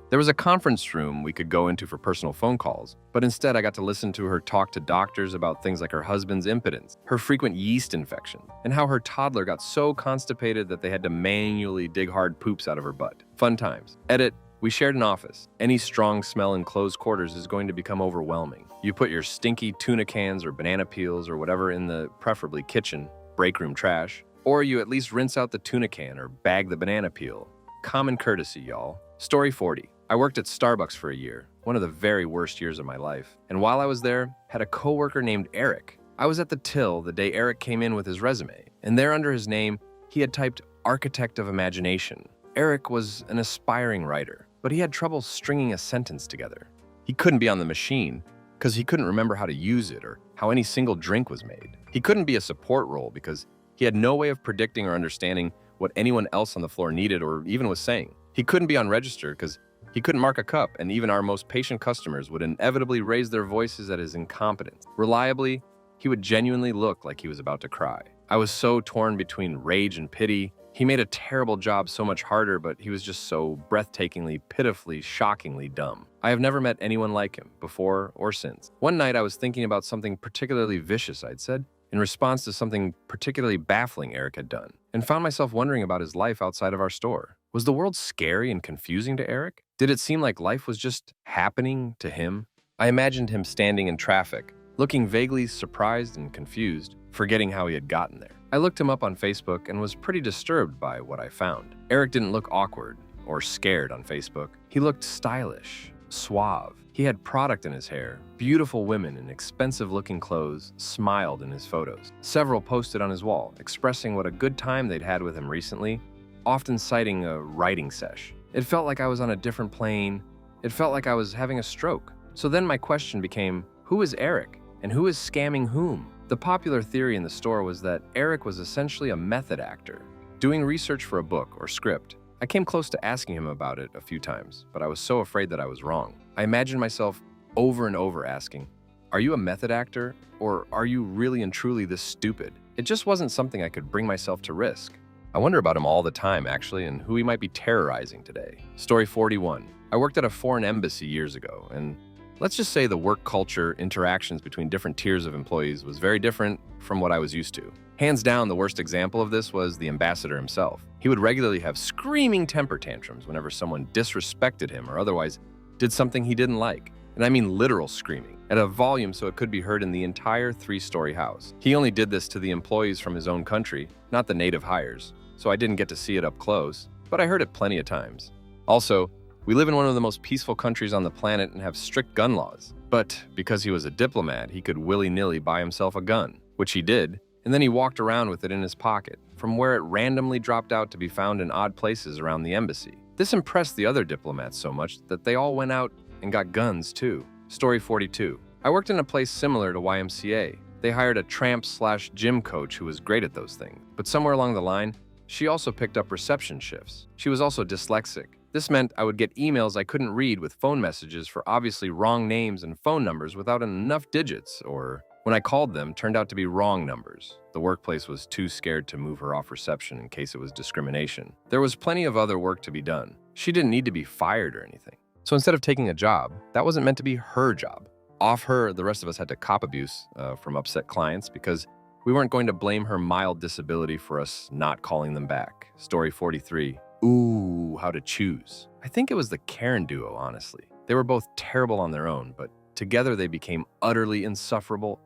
There was a conference room we could go into for personal phone calls, but instead I got to listen to her talk to doctors about things like her husband's impotence, her frequent yeast infection, and how her toddler got so constipated that they had to manually dig hard poops out of her butt. Fun times. Edit. We shared an office. Any strong smell in closed quarters is going to become overwhelming. You put your stinky tuna cans or banana peels or whatever in the preferably kitchen, break room trash, or you at least rinse out the tuna can or bag the banana peel. Common courtesy, y'all. Story 40. I worked at Starbucks for a year, one of the very worst years of my life. And while I was there, had a coworker named Eric. I was at the till the day Eric came in with his resume, and there under his name, he had typed Architect of Imagination. Eric was an aspiring writer, but he had trouble stringing a sentence together. He couldn't be on the machine because he couldn't remember how to use it or how any single drink was made. He couldn't be a support role because he had no way of predicting or understanding what anyone else on the floor needed or even was saying. He couldn't be on register because he couldn't mark a cup, and even our most patient customers would inevitably raise their voices at his incompetence. Reliably, he would genuinely look like he was about to cry. I was so torn between rage and pity. He made a terrible job so much harder, but he was just so breathtakingly, pitifully, shockingly dumb. I have never met anyone like him, before or since. One night I was thinking about something particularly vicious I'd said, in response to something particularly baffling Eric had done, and found myself wondering about his life outside of our store. Was the world scary and confusing to Eric? Did it seem like life was just happening to him? I imagined him standing in traffic, looking vaguely surprised and confused, forgetting how he had gotten there. I looked him up on Facebook and was pretty disturbed by what I found. Eric didn't look awkward or scared on Facebook. He looked stylish, suave. He had product in his hair. Beautiful women in expensive-looking clothes smiled in his photos. Several posted on his wall, expressing what a good time they'd had with him recently, often citing a writing sesh. It felt like I was on a different plane. It felt like I was having a stroke. So then my question became, who is Eric? And who is scamming whom? The popular theory in the store was that Eric was essentially a method actor, doing research for a book or script. I came close to asking him about it a few times, but I was so afraid that I was wrong. I imagined myself over and over asking, are you a method actor, or are you really and truly this stupid? It just wasn't something I could bring myself to risk. I wonder about him all the time, actually, and who he might be terrorizing today. Story 41. I worked at a foreign embassy years ago, and let's just say the work culture, interactions between different tiers of employees was very different from what I was used to. Hands down, the worst example of this was the ambassador himself. He would regularly have screaming temper tantrums whenever someone disrespected him or otherwise did something he didn't like. And I mean literal screaming, at a volume so it could be heard in the entire 3-story house. He only did this to the employees from his own country, not the native hires, so I didn't get to see it up close, but I heard it plenty of times. Also, we live in one of the most peaceful countries on the planet and have strict gun laws. But because he was a diplomat, he could willy-nilly buy himself a gun, which he did, and then he walked around with it in his pocket, from where it randomly dropped out to be found in odd places around the embassy. This impressed the other diplomats so much that they all went out and got guns too. Story 42. I worked in a place similar to YMCA. They hired a tramp/gym coach who was great at those things, but somewhere along the line, she also picked up reception shifts. She was also dyslexic. This meant I would get emails I couldn't read with phone messages for obviously wrong names and phone numbers without enough digits, or when I called them, turned out to be wrong numbers. The workplace was too scared to move her off reception in case it was discrimination. There was plenty of other work to be done. She didn't need to be fired or anything. So instead of taking a job, that wasn't meant to be her job. Off her, the rest of us had to cop abuse from upset clients because we weren't going to blame her mild disability for us not calling them back. Story 43. Ooh, how to choose. I think it was the Karen duo, honestly. They were both terrible on their own, but together they became utterly insufferable.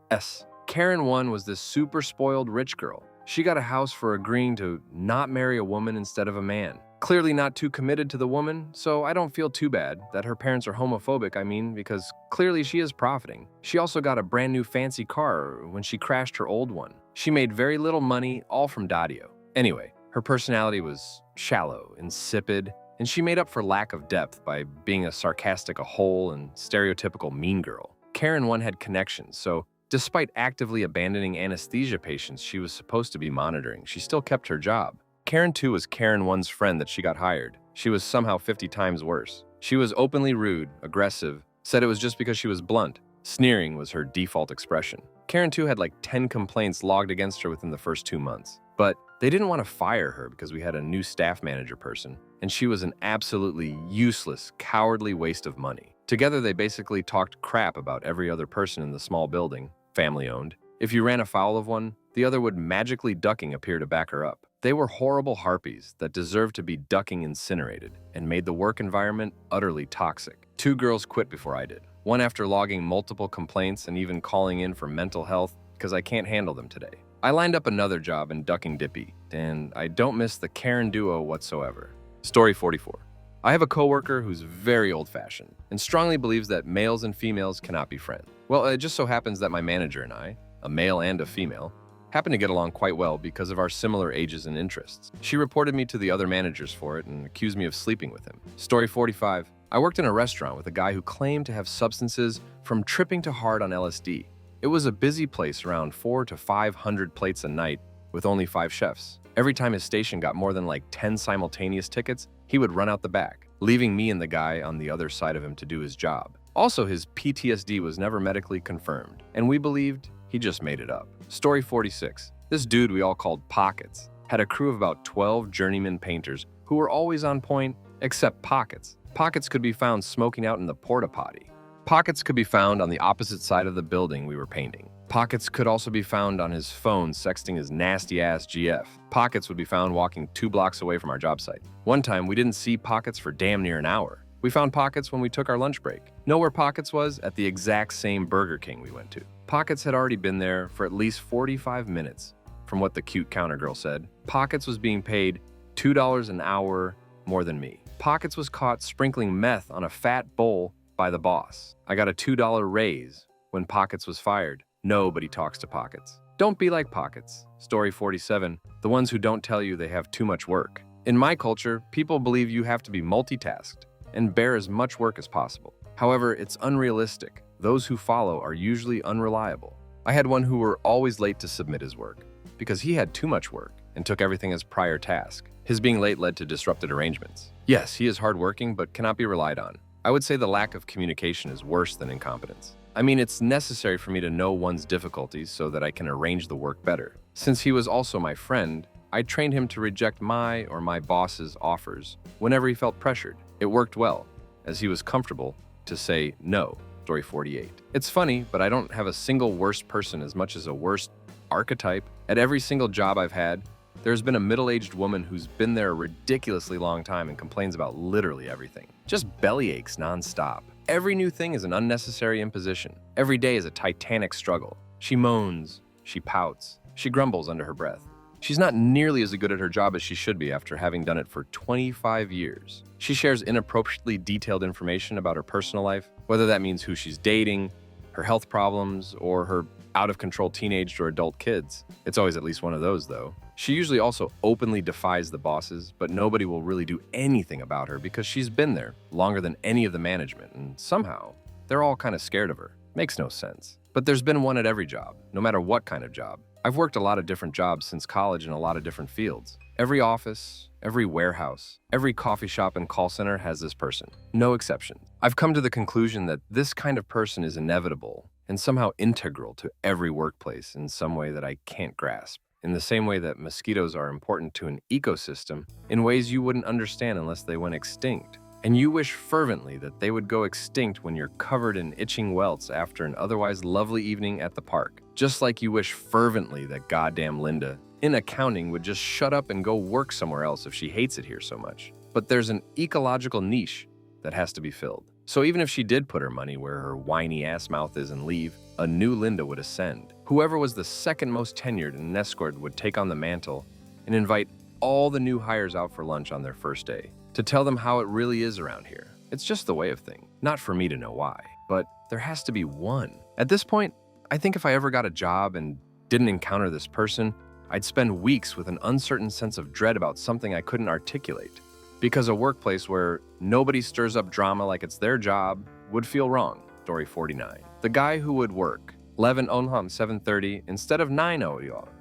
Karen 1 was this super spoiled rich girl. She got a house for agreeing to not marry a woman instead of a man. Clearly not too committed to the woman, so I don't feel too bad that her parents are homophobic, because clearly she is profiting. She also got a brand new fancy car when she crashed her old one. She made very little money, all from Dadio. Anyway, her personality was shallow, insipid, and she made up for lack of depth by being a sarcastic a hole and stereotypical mean girl. Karen 1 had connections, so despite actively abandoning anesthesia patients she was supposed to be monitoring, she still kept her job. Karen 2 was Karen 1's friend that she got hired. She was somehow 50 times worse. She was openly rude, aggressive, said it was just because she was blunt. Sneering was her default expression. Karen 2 had like 10 complaints logged against her within the first 2 months. But they didn't want to fire her because we had a new staff manager person, and she was an absolutely useless, cowardly waste of money. Together, they basically talked crap about every other person in the small building, family-owned. If you ran afoul of one, the other would magically ducking appear to back her up. They were horrible harpies that deserved to be ducking incinerated and made the work environment utterly toxic. 2 girls quit before I did. One after logging multiple complaints and even calling in for mental health because I can't handle them today. I lined up another job in ducking Dippy, and I don't miss the Karen duo whatsoever. Story 44. I have a coworker who's very old-fashioned and strongly believes that males and females cannot be friends. Well, it just so happens that my manager and I, a male and a female, happen to get along quite well because of our similar ages and interests. She reported me to the other managers for it and accused me of sleeping with him. Story 45. I worked in a restaurant with a guy who claimed to have substances from tripping too hard on LSD. It was a busy place, around 400 to 500 plates a night with only 5 chefs. Every time his station got more than like 10 simultaneous tickets, he would run out the back, leaving me and the guy on the other side of him to do his job. Also, his PTSD was never medically confirmed, and we believed he just made it up. Story 46. This dude we all called Pockets had a crew of about 12 journeyman painters who were always on point, except Pockets. Pockets could be found smoking out in the porta potty. Pockets could be found on the opposite side of the building we were painting. Pockets could also be found on his phone sexting his nasty-ass GF. Pockets would be found walking 2 blocks away from our job site. One time, we didn't see Pockets for damn near an hour. We found Pockets when we took our lunch break. Know where Pockets was? At the exact same Burger King we went to. Pockets had already been there for at least 45 minutes, from what the cute counter girl said. Pockets was being paid $2 an hour more than me. Pockets was caught sprinkling meth on a fat bowl by the boss. I got a $2 raise when Pockets was fired. Nobody talks to Pockets. Don't be like Pockets. Story 47. The ones who don't tell you they have too much work. In my culture, people believe you have to be multitasked and bear as much work as possible. However, it's unrealistic. Those who follow are usually unreliable. I had one who were always late to submit his work because he had too much work and took everything as prior task. His being late led to disrupted arrangements. Yes, he is hardworking but cannot be relied on. I would say the lack of communication is worse than incompetence. I mean, it's necessary for me to know one's difficulties so that I can arrange the work better. Since he was also my friend, I trained him to reject my or my boss's offers whenever he felt pressured. It worked well, as he was comfortable to say no. Story 48. It's funny, but I don't have a single worst person as much as a worst archetype. At every single job I've had, there's been a middle-aged woman who's been there a ridiculously long time and complains about literally everything. Just belly aches nonstop. Every new thing is an unnecessary imposition. Every day is a titanic struggle. She moans, she pouts, she grumbles under her breath. She's not nearly as good at her job as she should be after having done it for 25 years. She shares inappropriately detailed information about her personal life, whether that means who she's dating, her health problems, or her out-of-control teenage or adult kids. It's always at least one of those, though. She usually also openly defies the bosses, but nobody will really do anything about her because she's been there longer than any of the management, and somehow, they're all kind of scared of her. Makes no sense. But there's been one at every job, no matter what kind of job. I've worked a lot of different jobs since college in a lot of different fields. Every office, every warehouse, every coffee shop and call center has this person. No exception. I've come to the conclusion that this kind of person is inevitable and somehow integral to every workplace in some way that I can't grasp. In the same way that mosquitoes are important to an ecosystem in ways you wouldn't understand unless they went extinct. And you wish fervently that they would go extinct when you're covered in itching welts after an otherwise lovely evening at the park. Just like you wish fervently that goddamn Linda in accounting would just shut up and go work somewhere else if she hates it here so much. But there's an ecological niche that has to be filled. So even if she did put her money where her whiny ass mouth is and leave, a new Linda would ascend. Whoever was the second most tenured in an escort would take on the mantle and invite all the new hires out for lunch on their first day, to tell them how it really is around here. It's just the way of things. Not for me to know why, but there has to be one. At this point, I think if I ever got a job and didn't encounter this person, I'd spend weeks with an uncertain sense of dread about something I couldn't articulate. Because a workplace where nobody stirs up drama like it's their job would feel wrong. Story 49. The guy who would work 11 onham 7:30 instead of 9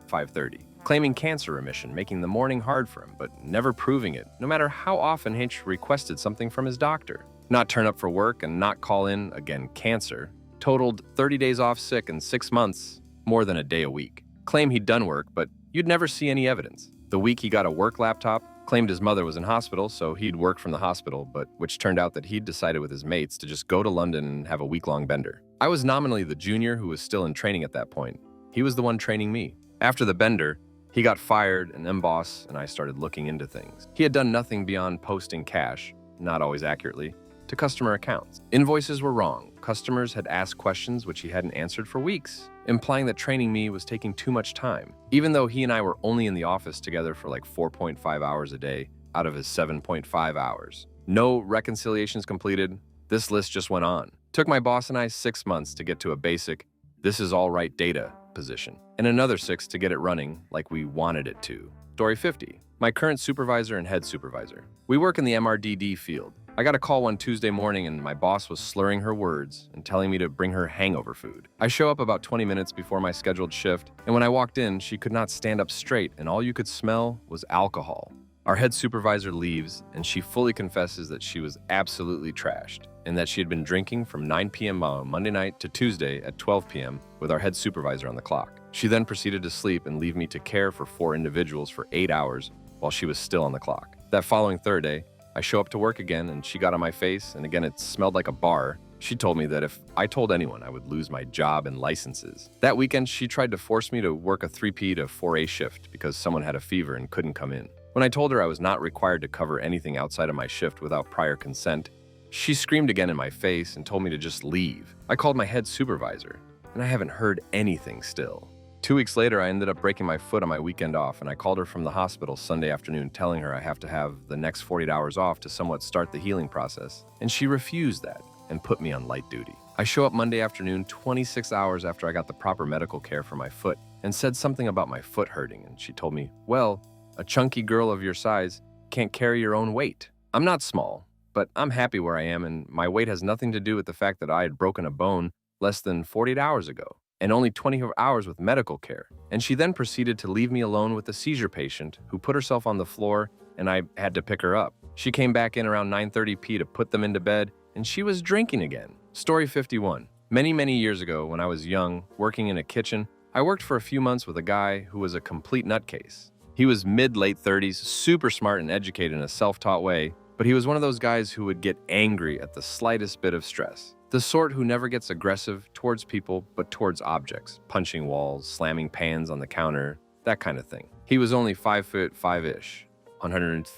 5:30, claiming cancer remission, making the morning hard for him, but never proving it, no matter how often H requested something from his doctor. Not turn up for work and not call in, again, cancer. Totaled 30 days off sick in 6 months, more than a day a week. Claim he'd done work, but you'd never see any evidence. The week he got a work laptop, claimed his mother was in hospital, so he'd work from the hospital, but which turned out that he'd decided with his mates to just go to London and have a week-long bender. I was nominally the junior who was still in training at that point. He was the one training me. After the bender, he got fired and M-boss and I started looking into things. He had done nothing beyond posting cash, not always accurately, to customer accounts. Invoices were wrong. Customers had asked questions which he hadn't answered for weeks, implying that training me was taking too much time, even though he and I were only in the office together for like 4.5 hours a day out of his 7.5 hours. No reconciliations completed. This list just went on. Took my boss and I 6 months to get to a basic, this is all right data position, and another 6 to get it running like we wanted it to. Story 50. My current supervisor and head supervisor. We work in the MRDD field. I got a call one Tuesday morning and my boss was slurring her words and telling me to bring her hangover food. I show up about 20 minutes before my scheduled shift, and when I walked in, she could not stand up straight and all you could smell was alcohol. Our head supervisor leaves and she fully confesses that she was absolutely trashed and that she had been drinking from 9 p.m. Monday night to Tuesday at 12 p.m. with our head supervisor on the clock. She then proceeded to sleep and leave me to care for 4 individuals for 8 hours while she was still on the clock. That following Thursday, I show up to work again and she got on my face, and again it smelled like a bar. She told me that if I told anyone, I would lose my job and licenses. That weekend, she tried to force me to work a 3P to 4A shift because someone had a fever and couldn't come in. When I told her I was not required to cover anything outside of my shift without prior consent, she screamed again in my face and told me to just leave. I called my head supervisor, and I haven't heard anything still. 2 weeks later, I ended up breaking my foot on my weekend off, and I called her from the hospital Sunday afternoon telling her I have to have the next 48 hours off to somewhat start the healing process, and she refused that and put me on light duty. I show up Monday afternoon 26 hours after I got the proper medical care for my foot and said something about my foot hurting, and she told me, well, a chunky girl of your size can't carry your own weight. I'm not small, but I'm happy where I am, and my weight has nothing to do with the fact that I had broken a bone less than 48 hours ago, and only 20 hours with medical care. And she then proceeded to leave me alone with a seizure patient who put herself on the floor, and I had to pick her up. She came back in around 9:30 p.m. to put them into bed, and she was drinking again. Story 51. Many years ago, when I was young, working in a kitchen, I worked for a few months with a guy who was a complete nutcase. He was mid-late 30s, super smart and educated in a self-taught way, but he was one of those guys who would get angry at the slightest bit of stress. The sort who never gets aggressive towards people, but towards objects, punching walls, slamming pans on the counter, that kind of thing. He was only 5'5"-ish, 100,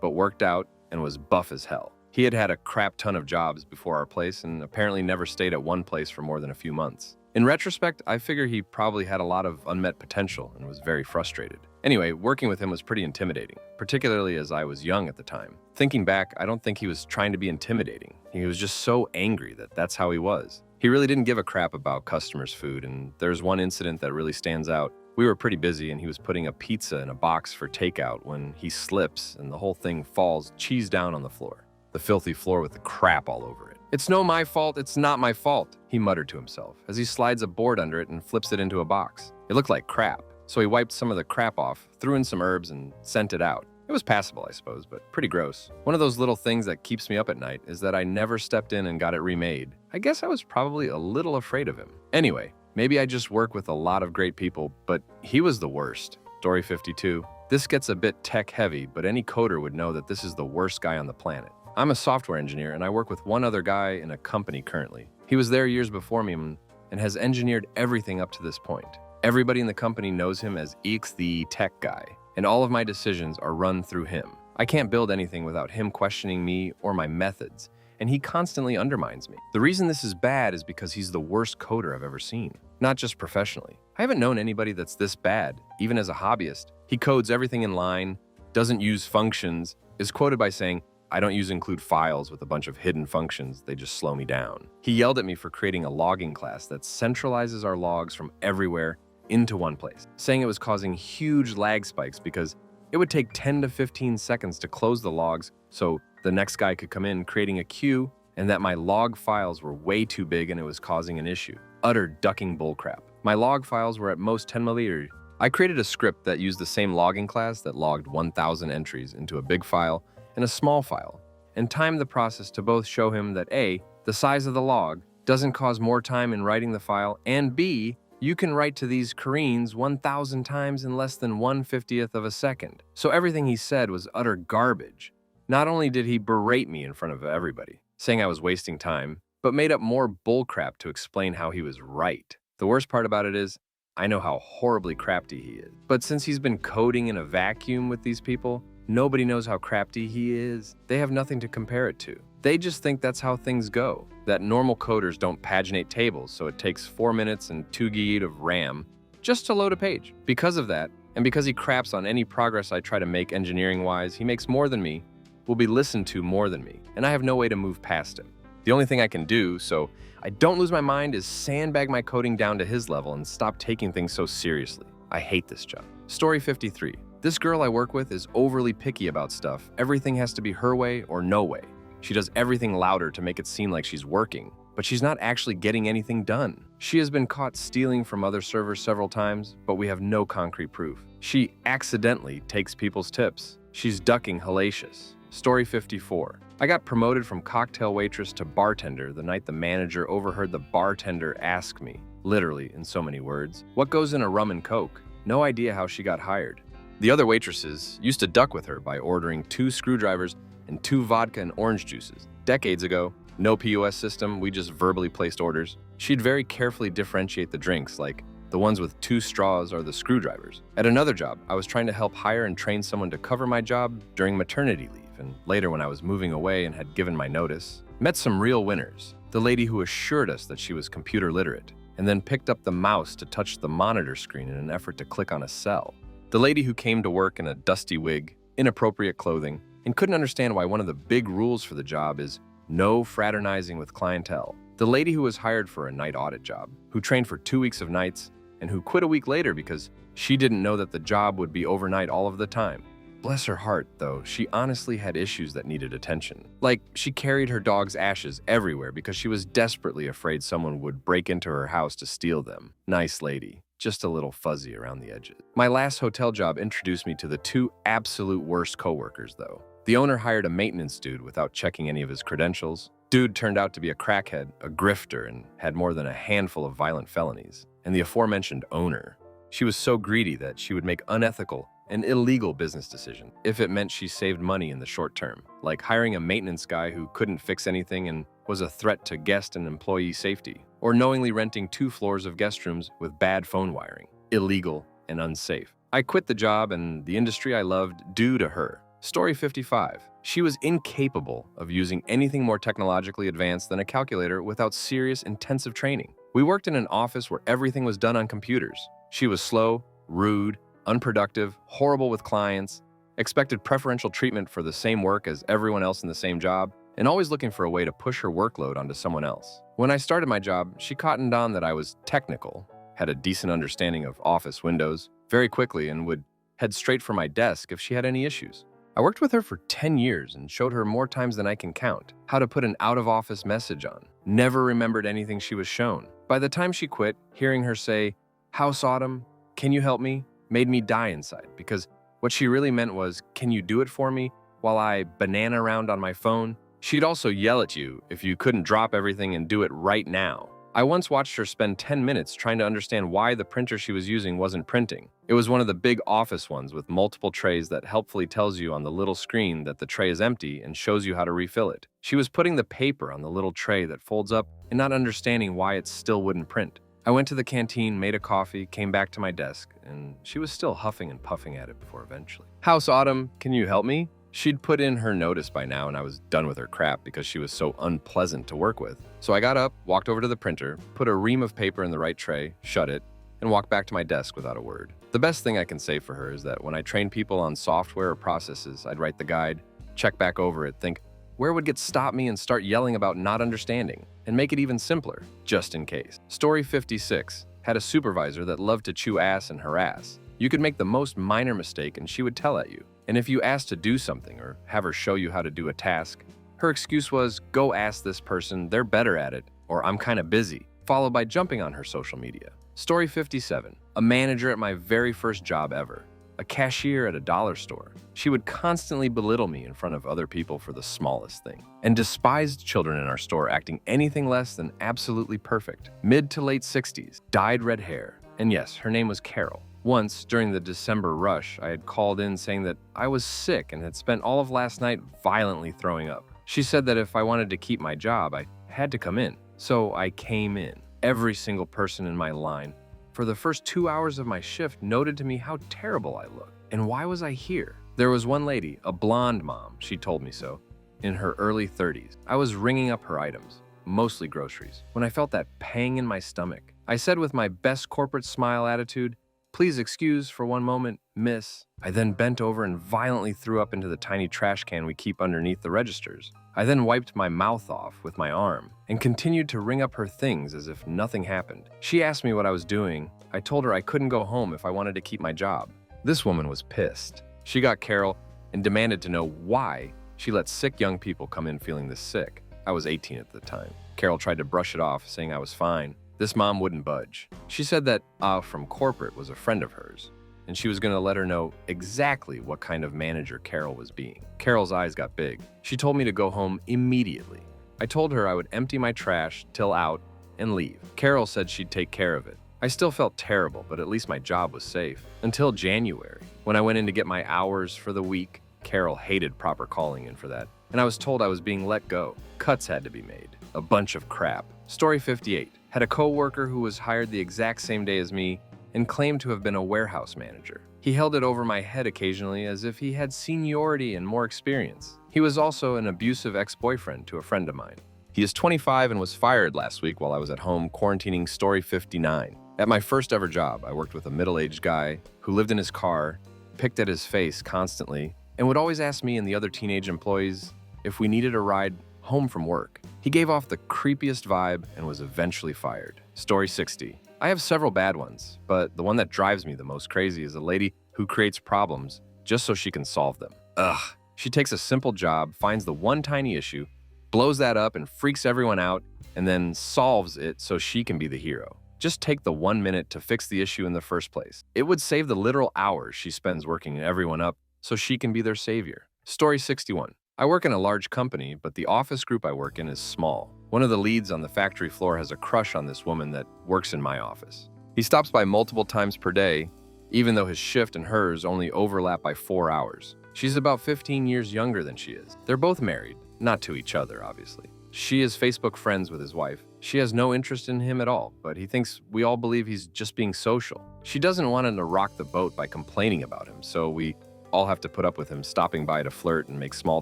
but worked out and was buff as hell. He had had a crap ton of jobs before our place and apparently never stayed at one place for more than a few months. In retrospect, I figure he probably had a lot of unmet potential and was very frustrated. Anyway, working with him was pretty intimidating, particularly as I was young at the time. Thinking back, I don't think he was trying to be intimidating. He was just so angry that that's how he was. He really didn't give a crap about customers' food, and there's one incident that really stands out. We were pretty busy and he was putting a pizza in a box for takeout when he slips and the whole thing falls cheese down on the floor. The filthy floor with the crap all over it. "It's no my fault, it's not my fault," he muttered to himself as he slides a board under it and flips it into a box. It looked like crap, so he wiped some of the crap off, threw in some herbs, and sent it out. It was passable, I suppose, but pretty gross. One of those little things that keeps me up at night is that I never stepped in and got it remade. I guess I was probably a little afraid of him. Anyway, maybe I just work with a lot of great people, but he was the worst. Story 52. This gets a bit tech heavy, but any coder would know that this is the worst guy on the planet. I'm a software engineer and I work with one other guy in a company currently. He was there years before me and has engineered everything up to this point. Everybody in the company knows him as Eeks the tech guy, and all of my decisions are run through him. I can't build anything without him questioning me or my methods, and he constantly undermines me. The reason this is bad is because he's the worst coder I've ever seen, not just professionally. I haven't known anybody that's this bad, even as a hobbyist. He codes everything in line, doesn't use functions, is quoted by saying, "I don't use include files with a bunch of hidden functions, they just slow me down." He yelled at me for creating a logging class that centralizes our logs from everywhere into one place, saying it was causing huge lag spikes because it would take 10 to 15 seconds to close the logs so the next guy could come in, creating a queue, and that my log files were way too big and it was causing an issue. Utter ducking bullcrap. My log files were at most 10 milliliters. I created a script that used the same logging class that logged 1,000 entries into a big file and a small file, and timed the process to both show him that A, the size of the log doesn't cause more time in writing the file, and B, you can write to these Koreans 1,000 times in less than 1/50th of a second. So everything he said was utter garbage. Not only did he berate me in front of everybody, saying I was wasting time, but made up more bullcrap to explain how he was right. The worst part about it is, I know how horribly crafty he is. But since he's been coding in a vacuum with these people, nobody knows how crafty he is. They have nothing to compare it to. They just think that's how things go, that normal coders don't paginate tables, so it takes 4 minutes and 2 GB of RAM just to load a page. Because of that, and because he craps on any progress I try to make engineering-wise, he makes more than me, will be listened to more than me, and I have no way to move past him. The only thing I can do, so I don't lose my mind, is sandbag my coding down to his level and stop taking things so seriously. I hate this job. Story 53. This girl I work with is overly picky about stuff. Everything has to be her way or no way. She does everything louder to make it seem like she's working, but she's not actually getting anything done. She has been caught stealing from other servers several times, but we have no concrete proof. She accidentally takes people's tips. She's ducking hellacious. Story 54. I got promoted from cocktail waitress to bartender the night the manager overheard the bartender ask me, literally in so many words, "What goes in a rum and coke?" No idea how she got hired. The other waitresses used to duck with her by ordering 2 screwdrivers and 2 vodka and orange juices. Decades ago, no POS system, we just verbally placed orders. She'd very carefully differentiate the drinks, like the ones with 2 straws are the screwdrivers. At another job, I was trying to help hire and train someone to cover my job during maternity leave, and later when I was moving away and had given my notice, met some real winners. The lady who assured us that she was computer literate, and then picked up the mouse to touch the monitor screen in an effort to click on a cell. The lady who came to work in a dusty wig, inappropriate clothing, and couldn't understand why one of the big rules for the job is no fraternizing with clientele. The lady who was hired for a night audit job, who trained for 2 weeks of nights, and who quit a week later because she didn't know that the job would be overnight all of the time. Bless her heart, though, she honestly had issues that needed attention. Like, she carried her dog's ashes everywhere because she was desperately afraid someone would break into her house to steal them. Nice lady, just a little fuzzy around the edges. My last hotel job introduced me to the 2 absolute worst coworkers, though. The owner hired a maintenance dude without checking any of his credentials. Dude turned out to be a crackhead, a grifter, and had more than a handful of violent felonies. And the aforementioned owner, she was so greedy that she would make unethical and illegal business decisions if it meant she saved money in the short term, like hiring a maintenance guy who couldn't fix anything and was a threat to guest and employee safety, or knowingly renting 2 floors of guest rooms with bad phone wiring. Illegal and unsafe. I quit the job and the industry I loved due to her. Story 55. She was incapable of using anything more technologically advanced than a calculator without serious, intensive training. We worked in an office where everything was done on computers. She was slow, rude, unproductive, horrible with clients, expected preferential treatment for the same work as everyone else in the same job, and always looking for a way to push her workload onto someone else. When I started my job, she cottoned on that I was technical, had a decent understanding of office windows, very quickly, and would head straight for my desk if she had any issues. I worked with her for 10 years and showed her more times than I can count how to put an out-of-office message on. Never remembered anything she was shown. By the time she quit, hearing her say, "House Autumn, can you help me?" made me die inside, because what she really meant was, "Can you do it for me?" while I banana around on my phone. She'd also yell at you if you couldn't drop everything and do it right now. I once watched her spend 10 minutes trying to understand why the printer she was using wasn't printing. It was one of the big office ones with multiple trays that helpfully tells you on the little screen that the tray is empty and shows you how to refill it. She was putting the paper on the little tray that folds up and not understanding why it still wouldn't print. I went to the canteen, made a coffee, came back to my desk, and she was still huffing and puffing at it before eventually. "House Autumn, can you help me?" She'd put in her notice by now, and I was done with her crap because she was so unpleasant to work with. So I got up, walked over to the printer, put a ream of paper in the right tray, shut it, and walked back to my desk without a word. The best thing I can say for her is that when I train people on software or processes, I'd write the guide, check back over it, think, where would get stop me and start yelling about not understanding, and make it even simpler, just in case. Story 56 had a supervisor that loved to chew ass and harass. You could make the most minor mistake and she would tell at you. And if you asked to do something or have her show you how to do a task, her excuse was, go ask this person, they're better at it, or I'm kinda busy, followed by jumping on her social media. Story 57, a manager at my very first job ever, a cashier at a dollar store. She would constantly belittle me in front of other people for the smallest thing, and despised children in our store acting anything less than absolutely perfect. Mid to late 60s, dyed red hair, and yes, her name was Carol. Once, during the December rush, I had called in saying that I was sick and had spent all of last night violently throwing up. She said that if I wanted to keep my job, I had to come in. So I came in. Every single person in my line, for the first 2 hours of my shift, noted to me how terrible I looked. And why was I here? There was one lady, a blonde mom, she told me so, in her early 30s. I was ringing up her items, mostly groceries, when I felt that pang in my stomach. I said with my best corporate smile attitude, please excuse for one moment, miss. I then bent over and violently threw up into the tiny trash can we keep underneath the registers. I then wiped my mouth off with my arm and continued to ring up her things as if nothing happened. She asked me what I was doing. I told her I couldn't go home if I wanted to keep my job. This woman was pissed. She got Carol and demanded to know why she let sick young people come in feeling this sick. I was 18 at the time. Carol tried to brush it off, saying I was fine. This mom wouldn't budge. She said that from corporate was a friend of hers, and she was going to let her know exactly what kind of manager Carol was being. Carol's eyes got big. She told me to go home immediately. I told her I would empty my trash, till out, and leave. Carol said she'd take care of it. I still felt terrible, but at least my job was safe. Until January, when I went in to get my hours for the week. Carol hated proper calling in for that, and I was told I was being let go. Cuts had to be made. A bunch of crap. Story 58. Had a coworker who was hired the exact same day as me and claimed to have been a warehouse manager. He held it over my head occasionally as if he had seniority and more experience. He was also an abusive ex-boyfriend to a friend of mine. He is 25 and was fired last week while I was at home quarantining. Story 59. At my first ever job, I worked with a middle-aged guy who lived in his car, picked at his face constantly, and would always ask me and the other teenage employees if we needed a ride home from work. He gave off the creepiest vibe and was eventually fired. Story 60. I have several bad ones, but the one that drives me the most crazy is a lady who creates problems just so she can solve them. Ugh. She takes a simple job, finds the one tiny issue, blows that up and freaks everyone out, and then solves it so she can be the hero. Just take the 1 minute to fix the issue in the first place. It would save the literal hours she spends working everyone up so she can be their savior. Story 61. I work in a large company, but the office group I work in is small. One of the leads on the factory floor has a crush on this woman that works in my office. He stops by multiple times per day, even though his shift and hers only overlap by 4 hours. She's about 15 years younger than she is. They're both married, not to each other, obviously. She is Facebook friends with his wife. She has no interest in him at all, but he thinks we all believe he's just being social. She doesn't want him to rock the boat by complaining about him, so we all have to put up with him stopping by to flirt and make small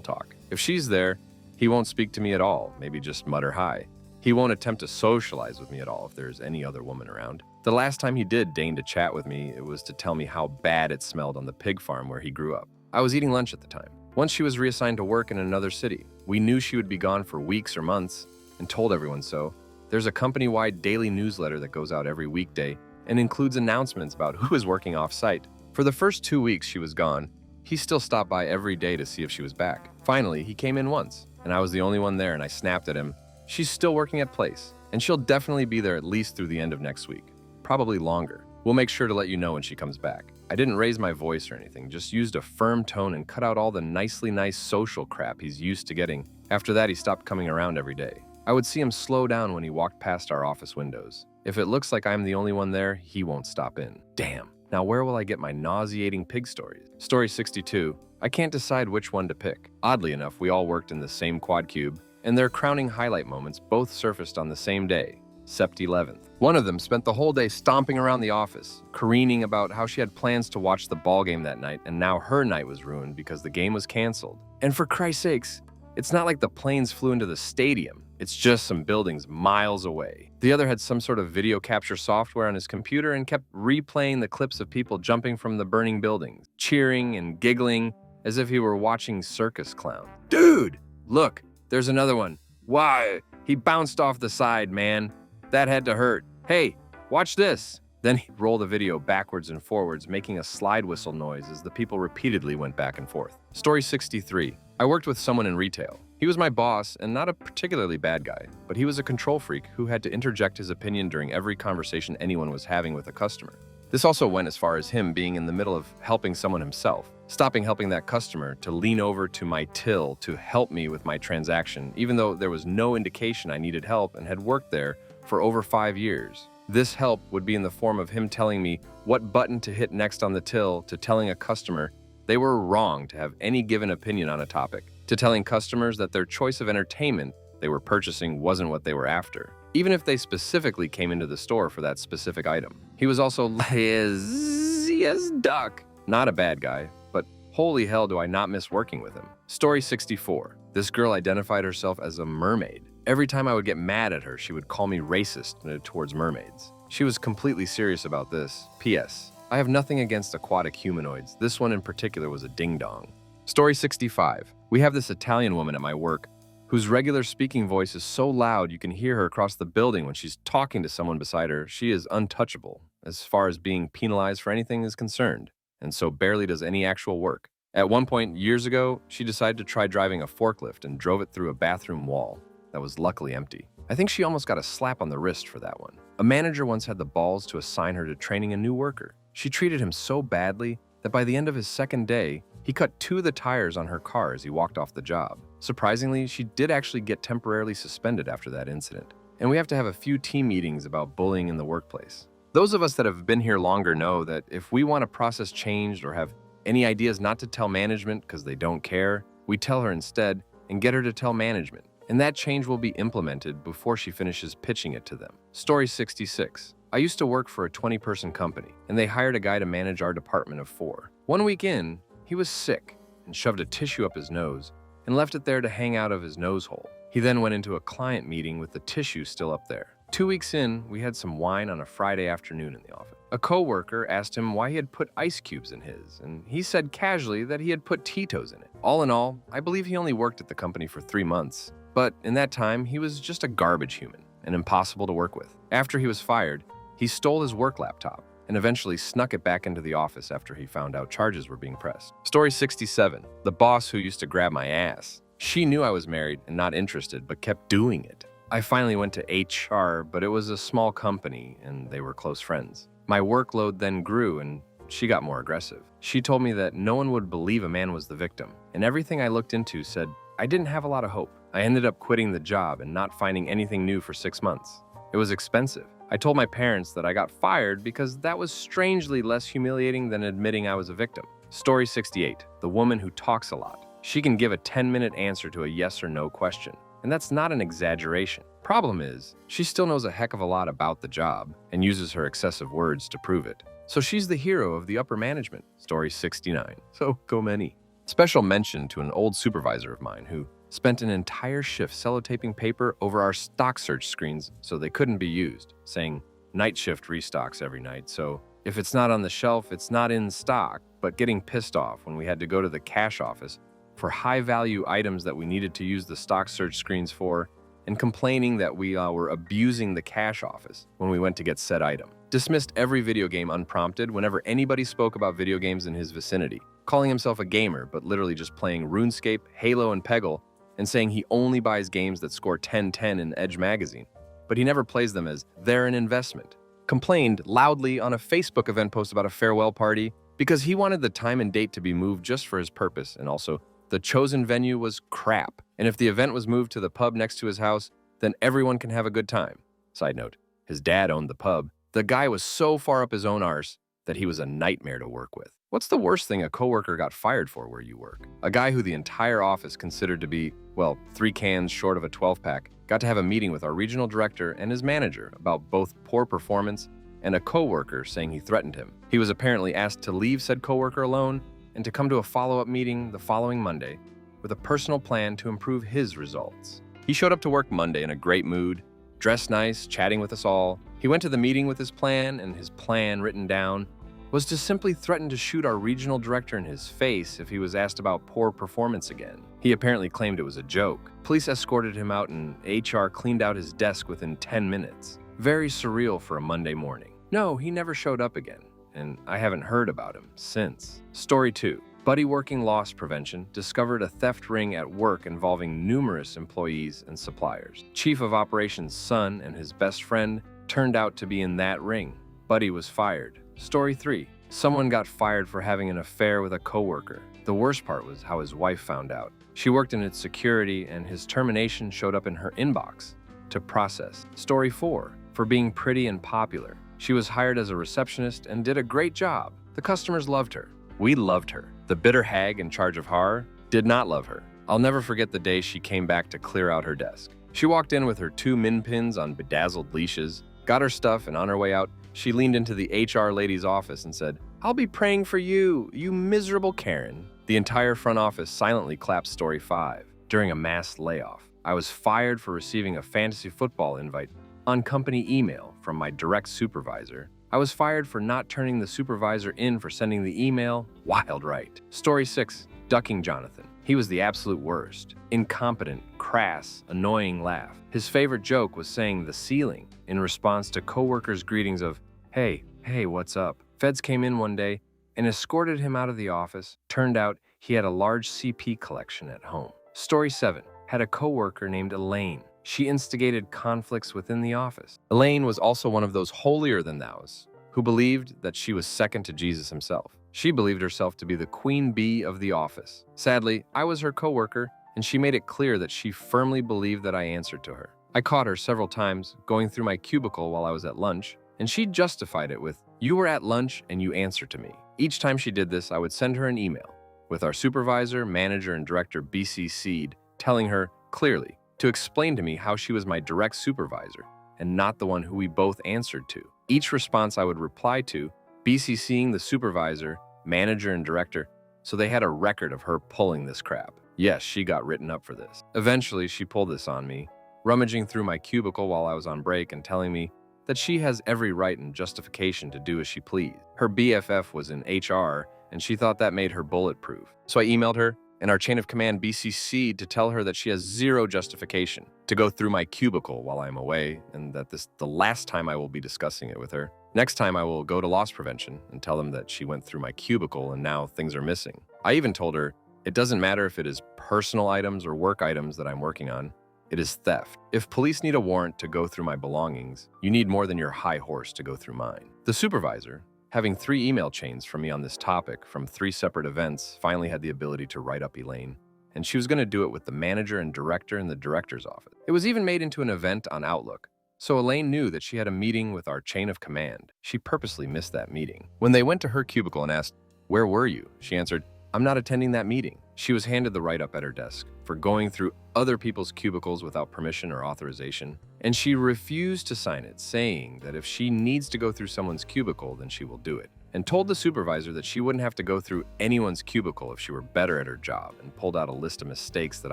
talk. If she's there, he won't speak to me at all, maybe just mutter hi. He won't attempt to socialize with me at all if there's any other woman around. The last time he did deign to chat with me, it was to tell me how bad it smelled on the pig farm where he grew up. I was eating lunch at the time. Once she was reassigned to work in another city. We knew she would be gone for weeks or months and told everyone so. There's a company-wide daily newsletter that goes out every weekday and includes announcements about who is working off-site. For the first 2 weeks she was gone, he still stopped by every day to see if she was back. Finally, he came in once, and I was the only one there, and I snapped at him. She's still working at place, and she'll definitely be there at least through the end of next week. Probably longer. We'll make sure to let you know when she comes back. I didn't raise my voice or anything, just used a firm tone and cut out all the nicely nice social crap he's used to getting. After that, he stopped coming around every day. I would see him slow down when he walked past our office windows. If it looks like I'm the only one there, he won't stop in. Damn. Now where will I get my nauseating pig stories? Story 62. I can't decide which one to pick. Oddly enough, we all worked in the same quad cube, and their crowning highlight moments both surfaced on the same day, Sept 11th. One of them spent the whole day stomping around the office, careening about how she had plans to watch the ball game that night, and now her night was ruined because the game was canceled. And for Christ's sakes, it's not like the planes flew into the stadium. It's just some buildings miles away. The other had some sort of video capture software on his computer and kept replaying the clips of people jumping from the burning buildings, cheering and giggling as if he were watching circus clowns. Dude, look, there's another one. Why? He bounced off the side, man. That had to hurt. Hey, watch this. Then he'd roll the video backwards and forwards, making a slide whistle noise as the people repeatedly went back and forth. Story 63. I worked with someone in retail. He was my boss and not a particularly bad guy, but he was a control freak who had to interject his opinion during every conversation anyone was having with a customer. This also went as far as him being in the middle of helping someone himself, stopping helping that customer to lean over to my till to help me with my transaction, even though there was no indication I needed help and had worked there for over 5 years. This help would be in the form of him telling me what button to hit next on the till, to telling a customer they were wrong to have any given opinion on a topic, to telling customers that their choice of entertainment they were purchasing wasn't what they were after, even if they specifically came into the store for that specific item. He was also lazy as duck. Not a bad guy, but holy hell do I not miss working with him. Story 64. This girl identified herself as a mermaid. Every time I would get mad at her, she would call me racist towards mermaids. She was completely serious about this. P.S. I have nothing against aquatic humanoids. This one in particular was a ding-dong. Story 65. We have this Italian woman at my work whose regular speaking voice is so loud you can hear her across the building when she's talking to someone beside her. She is untouchable as far as being penalized for anything is concerned, and so barely does any actual work. At one point, years ago, she decided to try driving a forklift and drove it through a bathroom wall that was luckily empty. I think she almost got a slap on the wrist for that one. A manager once had the balls to assign her to training a new worker. She treated him so badly that by the end of his second day, he cut 2 of the tires on her car as he walked off the job. Surprisingly, she did actually get temporarily suspended after that incident. And we have to have a few team meetings about bullying in the workplace. Those of us that have been here longer know that if we want a process changed or have any ideas not to tell management because they don't care, we tell her instead and get her to tell management. And that change will be implemented before she finishes pitching it to them. Story 66. I used to work for a 20-person company, and they hired a guy to manage our department of 4. 1 week in, he was sick and shoved a tissue up his nose and left it there to hang out of his nose hole. He then went into a client meeting with the tissue still up there. 2 weeks in, we had some wine on a Friday afternoon in the office. A coworker asked him why he had put ice cubes in his, and he said casually that he had put Tito's in it. All in all, I believe he only worked at the company for 3 months, but in that time, he was just a garbage human and impossible to work with. After he was fired, he stole his work laptop and eventually snuck it back into the office after he found out charges were being pressed. Story 67. The boss who used to grab my ass. She knew I was married and not interested, but kept doing it. I finally went to HR, but it was a small company and they were close friends. My workload then grew and she got more aggressive. She told me that no one would believe a man was the victim, and everything I looked into said I didn't have a lot of hope. I ended up quitting the job and not finding anything new for 6 months. It was expensive. I told my parents that I got fired because that was strangely less humiliating than admitting I was a victim. Story 68. The woman who talks a lot. She can give a 10-minute answer to a yes or no question, and that's not an exaggeration. Problem is, she still knows a heck of a lot about the job and uses her excessive words to prove it. So she's the hero of the upper management. Story 69. So go many. Special mention to an old supervisor of mine who spent an entire shift sellotaping paper over our stock search screens so they couldn't be used, saying night shift restocks every night, so if it's not on the shelf, it's not in stock, but getting pissed off when we had to go to the cash office for high-value items that we needed to use the stock search screens for, and complaining that we were abusing the cash office when we went to get said item. Dismissed every video game unprompted whenever anybody spoke about video games in his vicinity, calling himself a gamer but literally just playing RuneScape, Halo, and Peggle, and saying he only buys games that score 10/10 in Edge magazine, but he never plays them as they're an investment. Complained loudly on a Facebook event post about a farewell party because he wanted the time and date to be moved just for his purpose, and also the chosen venue was crap, and if the event was moved to the pub next to his house, then everyone can have a good time. Side note, his dad owned the pub. The guy was so far up his own arse that he was a nightmare to work with. What's the worst thing a coworker got fired for where you work? A guy who the entire office considered to be, well, 3 cans short of a 12-pack, got to have a meeting with our regional director and his manager about both poor performance and a coworker saying he threatened him. He was apparently asked to leave said coworker alone and to come to a follow-up meeting the following Monday with a personal plan to improve his results. He showed up to work Monday in a great mood, dressed nice, chatting with us all. He went to the meeting with his plan, and his plan, written down, was to simply threaten to shoot our regional director in his face if he was asked about poor performance again. He apparently claimed it was a joke. Police escorted him out and HR cleaned out his desk within 10 minutes. Very surreal for a Monday morning. No, he never showed up again, and I haven't heard about him since. Story 2. Buddy working loss prevention discovered a theft ring at work involving numerous employees and suppliers. Chief of Operations' son and his best friend turned out to be in that ring. Buddy was fired. Story 3. Someone got fired for having an affair with a coworker. The worst part was how his wife found out. She worked in its security, and his termination showed up in her inbox to process. Story 4. For being pretty and popular. She was hired as a receptionist and did a great job. The customers loved her. We loved her. The bitter hag in charge of horror did not love her. I'll never forget the day she came back to clear out her desk. She walked in with her 2 min pins on bedazzled leashes, got her stuff, and on her way out, she leaned into the HR lady's office and said, "I'll be praying for you, you miserable Karen." The entire front office silently clapped. Story 5. During a mass layoff, I was fired for receiving a fantasy football invite on company email from my direct supervisor. I was fired for not turning the supervisor in for sending the email. Wild, right? Story 6. Ducking Jonathan. He was the absolute worst. Incompetent, crass, annoying laugh. His favorite joke was saying "the ceiling" in response to coworkers' greetings of, hey, what's up?" Feds came in one day and escorted him out of the office. Turned out he had a large CP collection at home. Story 7. Had a coworker named Elaine. She instigated conflicts within the office. Elaine was also one of those holier-than-thous who believed that she was second to Jesus himself. She believed herself to be the queen bee of the office. Sadly, I was her coworker, and she made it clear that she firmly believed that I answered to her. I caught her several times going through my cubicle while I was at lunch, and she justified it with, "You were at lunch and you answered to me." Each time she did this, I would send her an email with our supervisor, manager, and director BCC'd, telling her clearly to explain to me how she was my direct supervisor and not the one who we both answered to. Each response I would reply to, BCCing the supervisor, manager, and director, so they had a record of her pulling this crap. Yes, she got written up for this. Eventually, she pulled this on me, rummaging through my cubicle while I was on break and telling me that she has every right and justification to do as she pleased. Her BFF was in HR, and she thought that made her bulletproof. So I emailed her and our chain of command BCC to tell her that she has zero justification to go through my cubicle while I'm away, and that this the last time I will be discussing it with her. Next time I will go to loss prevention and tell them that she went through my cubicle and now things are missing. I even told her it doesn't matter if it is personal items or work items that I'm working on. It is theft. If police need a warrant to go through my belongings, you need more than your high horse to go through mine. The supervisor, having 3 email chains from me on this topic from 3 separate events, finally had the ability to write up Elaine, and she was going to do it with the manager and director in the director's office. It was even made into an event on Outlook, so Elaine knew that she had a meeting with our chain of command. She purposely missed that meeting. When they went to her cubicle and asked, "Where were you?" she answered, "I'm not attending that meeting." She was handed the write-up at her desk for going through other people's cubicles without permission or authorization, and she refused to sign it, saying that if she needs to go through someone's cubicle, then she will do it, and told the supervisor that she wouldn't have to go through anyone's cubicle if she were better at her job, and pulled out a list of mistakes that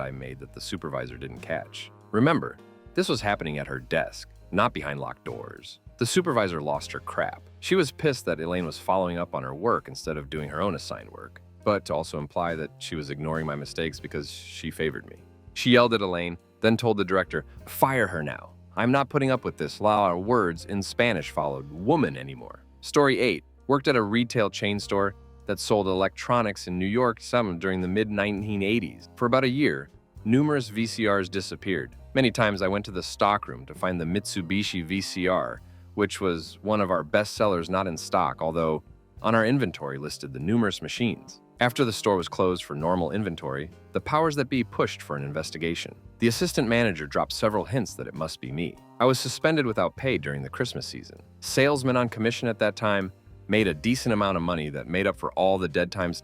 I made that the supervisor didn't catch. Remember, this was happening at her desk, not behind locked doors. The supervisor lost her crap. She was pissed that Elaine was following up on her work instead of doing her own assigned work, but to also imply that she was ignoring my mistakes because she favored me. She yelled at Elaine, then told the director, "Fire her now. I'm not putting up with this." Our words in Spanish followed, "woman" anymore. Story 8. Worked at a retail chain store that sold electronics in New York, some during the mid-1980s. For about a year, numerous VCRs disappeared. Many times I went to the stockroom to find the Mitsubishi VCR, which was one of our best sellers not in stock, although on our inventory listed the numerous machines. After the store was closed for normal inventory, the powers that be pushed for an investigation. The assistant manager dropped several hints that it must be me. I was suspended without pay during the Christmas season. Salesmen on commission at that time made a decent amount of money that made up for all the dead times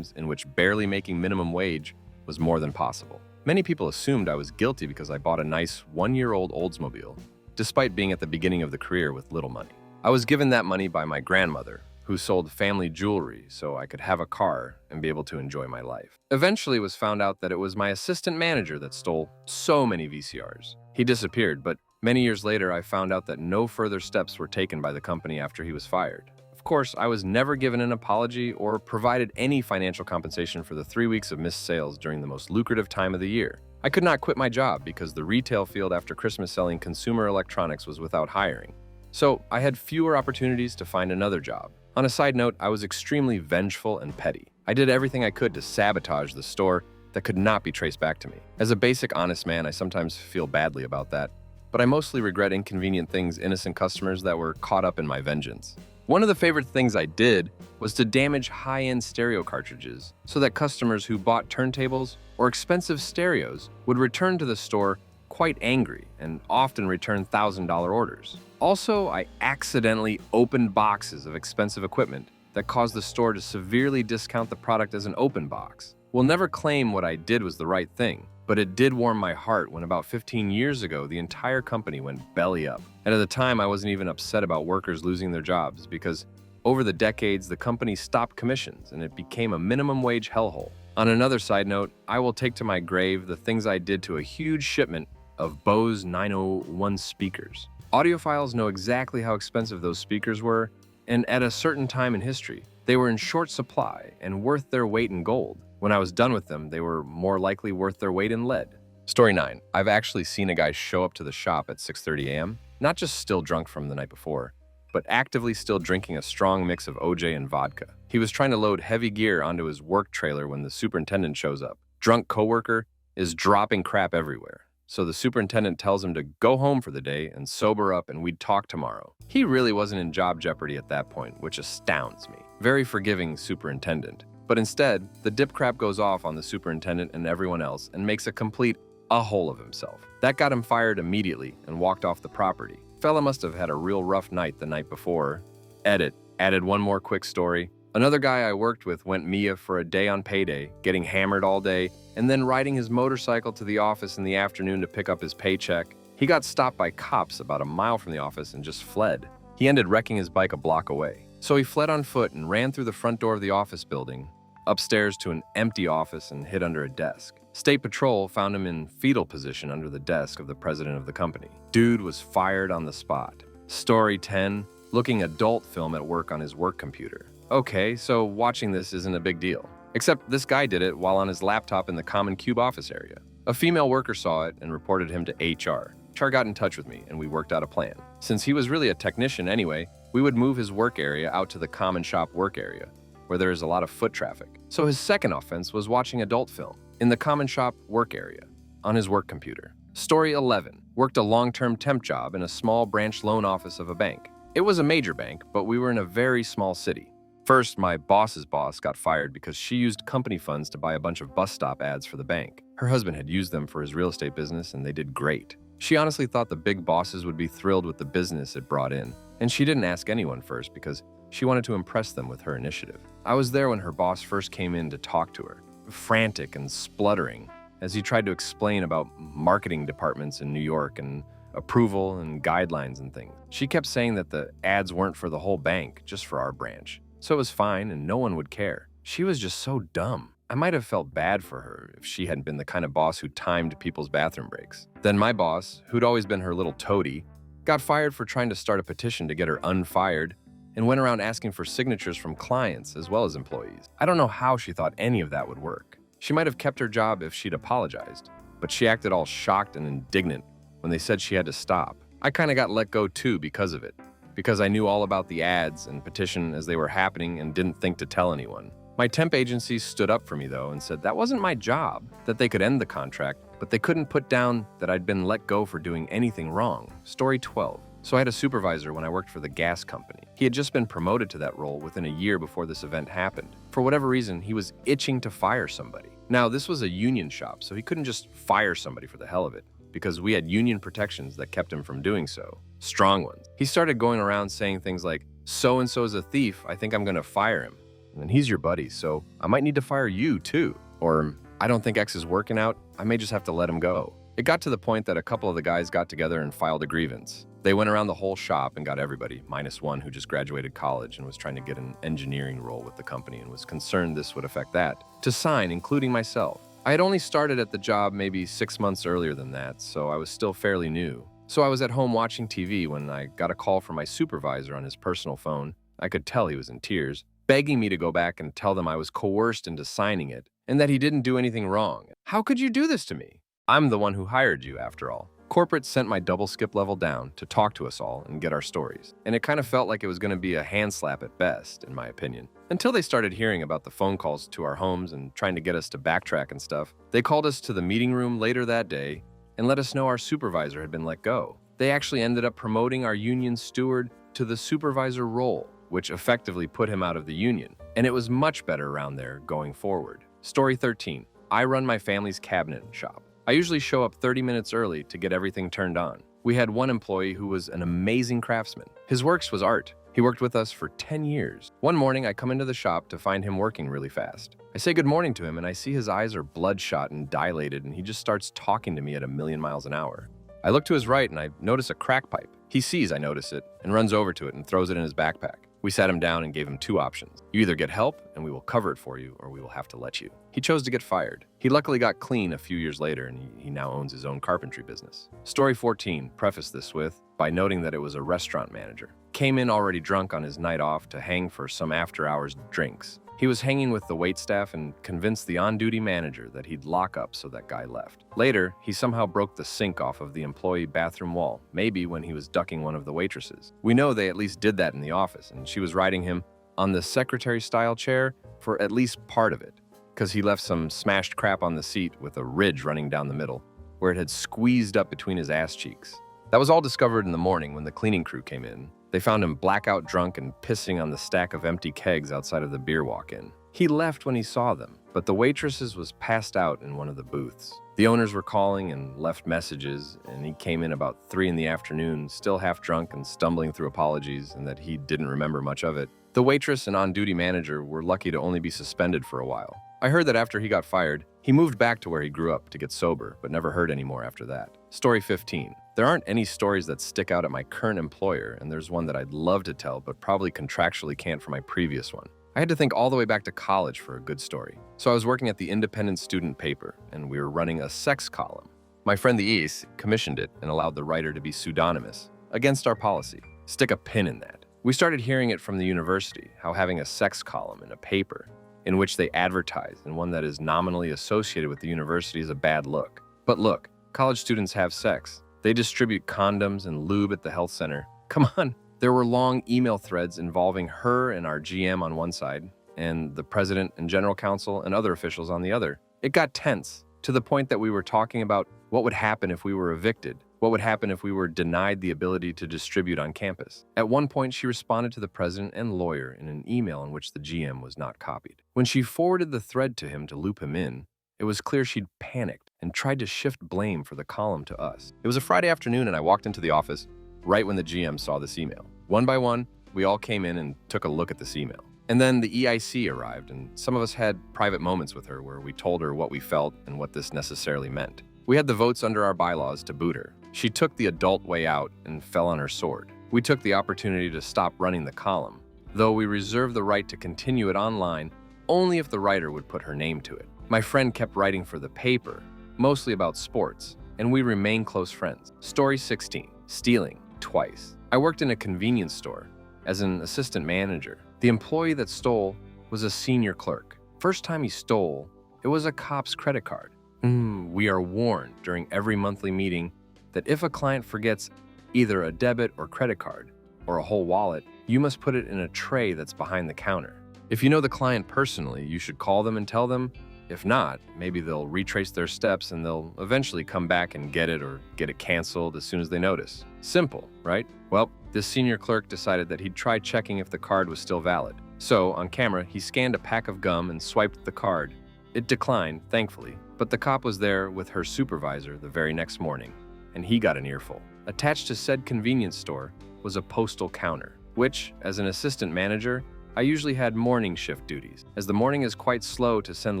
in which barely making minimum wage was more than possible. Many people assumed I was guilty because I bought a nice 1-year-old Oldsmobile, despite being at the beginning of the career with little money. I was given that money by my grandmother, who sold family jewelry so I could have a car and be able to enjoy my life. Eventually, it was found out that it was my assistant manager that stole so many VCRs. He disappeared, but many years later, I found out that no further steps were taken by the company after he was fired. Of course, I was never given an apology or provided any financial compensation for the 3 weeks of missed sales during the most lucrative time of the year. I could not quit my job because the retail field after Christmas selling consumer electronics was without hiring. So I had fewer opportunities to find another job. On a side note, I was extremely vengeful and petty. I did everything I could to sabotage the store that could not be traced back to me. As a basic honest man, I sometimes feel badly about that, but I mostly regret inconvenient things innocent customers that were caught up in my vengeance. One of the favorite things I did was to damage high-end stereo cartridges so that customers who bought turntables or expensive stereos would return to the store quite angry and often return $1,000 orders. Also, I accidentally opened boxes of expensive equipment that caused the store to severely discount the product as an open box. We'll never claim what I did was the right thing, but it did warm my heart when about 15 years ago, the entire company went belly up. And at the time, I wasn't even upset about workers losing their jobs because over the decades, the company stopped commissions and it became a minimum wage hellhole. On another side note, I will take to my grave the things I did to a huge shipment of Bose 901 speakers. Audiophiles know exactly how expensive those speakers were, and at a certain time in history, they were in short supply and worth their weight in gold. When I was done with them, they were more likely worth their weight in lead. Story 9. I've actually seen a guy show up to the shop at 6:30 a.m., not just still drunk from the night before, but actively still drinking a strong mix of OJ and vodka. He was trying to load heavy gear onto his work trailer when the superintendent shows up. Drunk coworker is dropping crap everywhere. So the superintendent tells him to go home for the day and sober up and we'd talk tomorrow. He really wasn't in job jeopardy at that point, which astounds me. Very forgiving superintendent. But instead, the dip crap goes off on the superintendent and everyone else and makes a complete a-hole of himself. That got him fired immediately and walked off the property. Fella must have had a real rough night the night before. Edit. Added one more quick story. Another guy I worked with went Mia for a day on payday, getting hammered all day, and then riding his motorcycle to the office in the afternoon to pick up his paycheck. He got stopped by cops about a mile from the office and just fled. He ended wrecking his bike a block away. So he fled on foot and ran through the front door of the office building, upstairs to an empty office and hid under a desk. State Patrol found him in fetal position under the desk of the president of the company. Dude was fired on the spot. Story 10. Looking adult film at work on his work computer. Okay, so watching this isn't a big deal. Except this guy did it while on his laptop in the common cube office area. A female worker saw it and reported him to HR. HR got in touch with me and we worked out a plan. Since he was really a technician anyway, we would move his work area out to the common shop work area, where there is a lot of foot traffic. So his second offense was watching adult film in the common shop work area on his work computer. Story 11. Worked a long-term temp job in a small branch loan office of a bank. It was a major bank, but we were in a very small city. First, my boss's boss got fired because she used company funds to buy a bunch of bus stop ads for the bank. Her husband had used them for his real estate business and they did great. She honestly thought the big bosses would be thrilled with the business it brought in, and she didn't ask anyone first because she wanted to impress them with her initiative. I was there when her boss first came in to talk to her, frantic and spluttering, as he tried to explain about marketing departments in New York and approval and guidelines and things. She kept saying that the ads weren't for the whole bank, just for our branch. So it was fine and no one would care. She was just so dumb. I might have felt bad for her if she hadn't been the kind of boss who timed people's bathroom breaks. Then my boss, who'd always been her little toady, got fired for trying to start a petition to get her unfired and went around asking for signatures from clients as well as employees. I don't know how she thought any of that would work. She might have kept her job if she'd apologized, but she acted all shocked and indignant when they said she had to stop. I kind of got let go too because of it, because I knew all about the ads and petition as they were happening and didn't think to tell anyone. My temp agency stood up for me though and said that wasn't my job, that they could end the contract, but they couldn't put down that I'd been let go for doing anything wrong. Story 12. So I had a supervisor when I worked for the gas company. He had just been promoted to that role within a year before this event happened. For whatever reason, he was itching to fire somebody. Now, this was a union shop, so he couldn't just fire somebody for the hell of it, because we had union protections that kept him from doing so. Strong ones. He started going around saying things like, "So-and-so's a thief, I think I'm gonna fire him. And he's your buddy, so I might need to fire you too." Or, "I don't think X is working out, I may just have to let him go." It got to the point that a couple of the guys got together and filed a grievance. They went around the whole shop and got everybody, minus one who just graduated college and was trying to get an engineering role with the company and was concerned this would affect that, to sign, including myself. I had only started at the job maybe 6 months earlier than that, so I was still fairly new. So I was at home watching TV when I got a call from my supervisor on his personal phone. I could tell he was in tears, begging me to go back and tell them I was coerced into signing it and that he didn't do anything wrong. How could you do this to me? I'm the one who hired you, after all. Corporate sent my double skip level down to talk to us all and get our stories, and it kind of felt like it was going to be a hand slap at best, in my opinion. Until they started hearing about the phone calls to our homes and trying to get us to backtrack and stuff. They called us to the meeting room later that day and let us know our supervisor had been let go. They actually ended up promoting our union steward to the supervisor role, which effectively put him out of the union, and it was much better around there going forward. Story 13. I run my family's cabinet shop. I usually show up 30 minutes early to get everything turned on. We had one employee who was an amazing craftsman. His works was art. He worked with us for 10 years. One morning, I come into the shop to find him working really fast. I say good morning to him, and I see his eyes are bloodshot and dilated, and he just starts talking to me at a million miles an hour. I look to his right, and I notice a crack pipe. He sees I notice it and runs over to it and throws it in his backpack. We sat him down and gave him two options. You either get help and we will cover it for you, or we will have to let you. He chose to get fired. He luckily got clean a few years later, and he now owns his own carpentry business. Story 14, preface this with, by noting that it was a restaurant manager. Came in already drunk on his night off to hang for some after-hours drinks. He was hanging with the waitstaff and convinced the on-duty manager that he'd lock up so that guy left. Later, he somehow broke the sink off of the employee bathroom wall, maybe when he was ducking one of the waitresses. We know they at least did that in the office, and she was riding him on the secretary-style chair for at least part of it, because he left some smashed crap on the seat with a ridge running down the middle, where it had squeezed up between his ass cheeks. That was all discovered in the morning when the cleaning crew came in. They found him blackout drunk and pissing on the stack of empty kegs outside of the beer walk-in. He left when he saw them, but the waitresses was passed out in one of the booths. The owners were calling and left messages, and he came in about 3 in the afternoon, still half drunk and stumbling through apologies, and that he didn't remember much of it. The waitress and on-duty manager were lucky to only be suspended for a while. I heard that after he got fired, he moved back to where he grew up to get sober, but never heard any more after that. Story 15. There aren't any stories that stick out at my current employer, and there's one that I'd love to tell, but probably contractually can't for my previous one. I had to think all the way back to college for a good story. So I was working at the independent student paper, and we were running a sex column. My friend the East commissioned it and allowed the writer to be pseudonymous, against our policy. Stick a pin in that. We started hearing it from the university, how having a sex column in a paper in which they advertise and one that is nominally associated with the university is a bad look. But look, college students have sex. They distribute condoms and lube at the health center. Come on. There were long email threads involving her and our GM on one side, and the president and general counsel and other officials on the other. It got tense, to the point that we were talking about what would happen if we were evicted, what would happen if we were denied the ability to distribute on campus. At one point, she responded to the president and lawyer in an email in which the GM was not copied. When she forwarded the thread to him to loop him in, it was clear she'd panicked and tried to shift blame for the column to us. It was a Friday afternoon, and I walked into the office right when the GM saw this email. One by one, we all came in and took a look at this email. And then the EIC arrived, and some of us had private moments with her where we told her what we felt and what this necessarily meant. We had the votes under our bylaws to boot her. She took the adult way out and fell on her sword. We took the opportunity to stop running the column, though we reserved the right to continue it online only if the writer would put her name to it. My friend kept writing for the paper, mostly about sports, and we remain close friends. Story 16, stealing twice. I worked in a convenience store as an assistant manager. The employee that stole was a senior clerk. First time he stole, it was a cop's credit card. We are warned during every monthly meeting that if a client forgets either a debit or credit card or a whole wallet, you must put it in a tray that's behind the counter. If you know the client personally, you should call them and tell them. If not, maybe they'll retrace their steps and they'll eventually come back and get it or get it canceled as soon as they notice. Simple, right? Well, this senior clerk decided that he'd try checking if the card was still valid. So, on camera, he scanned a pack of gum and swiped the card. It declined, thankfully, but the cop was there with her supervisor the very next morning, and he got an earful. Attached to said convenience store was a postal counter, which, as an assistant manager, I usually had morning shift duties. As the morning is quite slow to send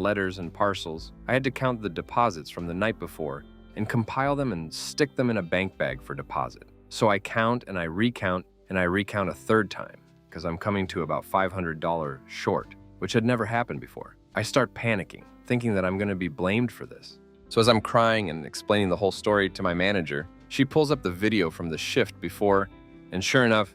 letters and parcels, I had to count the deposits from the night before and compile them and stick them in a bank bag for deposit. So I count and I recount a third time because I'm coming to about $500 short, which had never happened before. I start panicking, thinking that I'm going to be blamed for this. So as I'm crying and explaining the whole story to my manager, she pulls up the video from the shift before, and sure enough,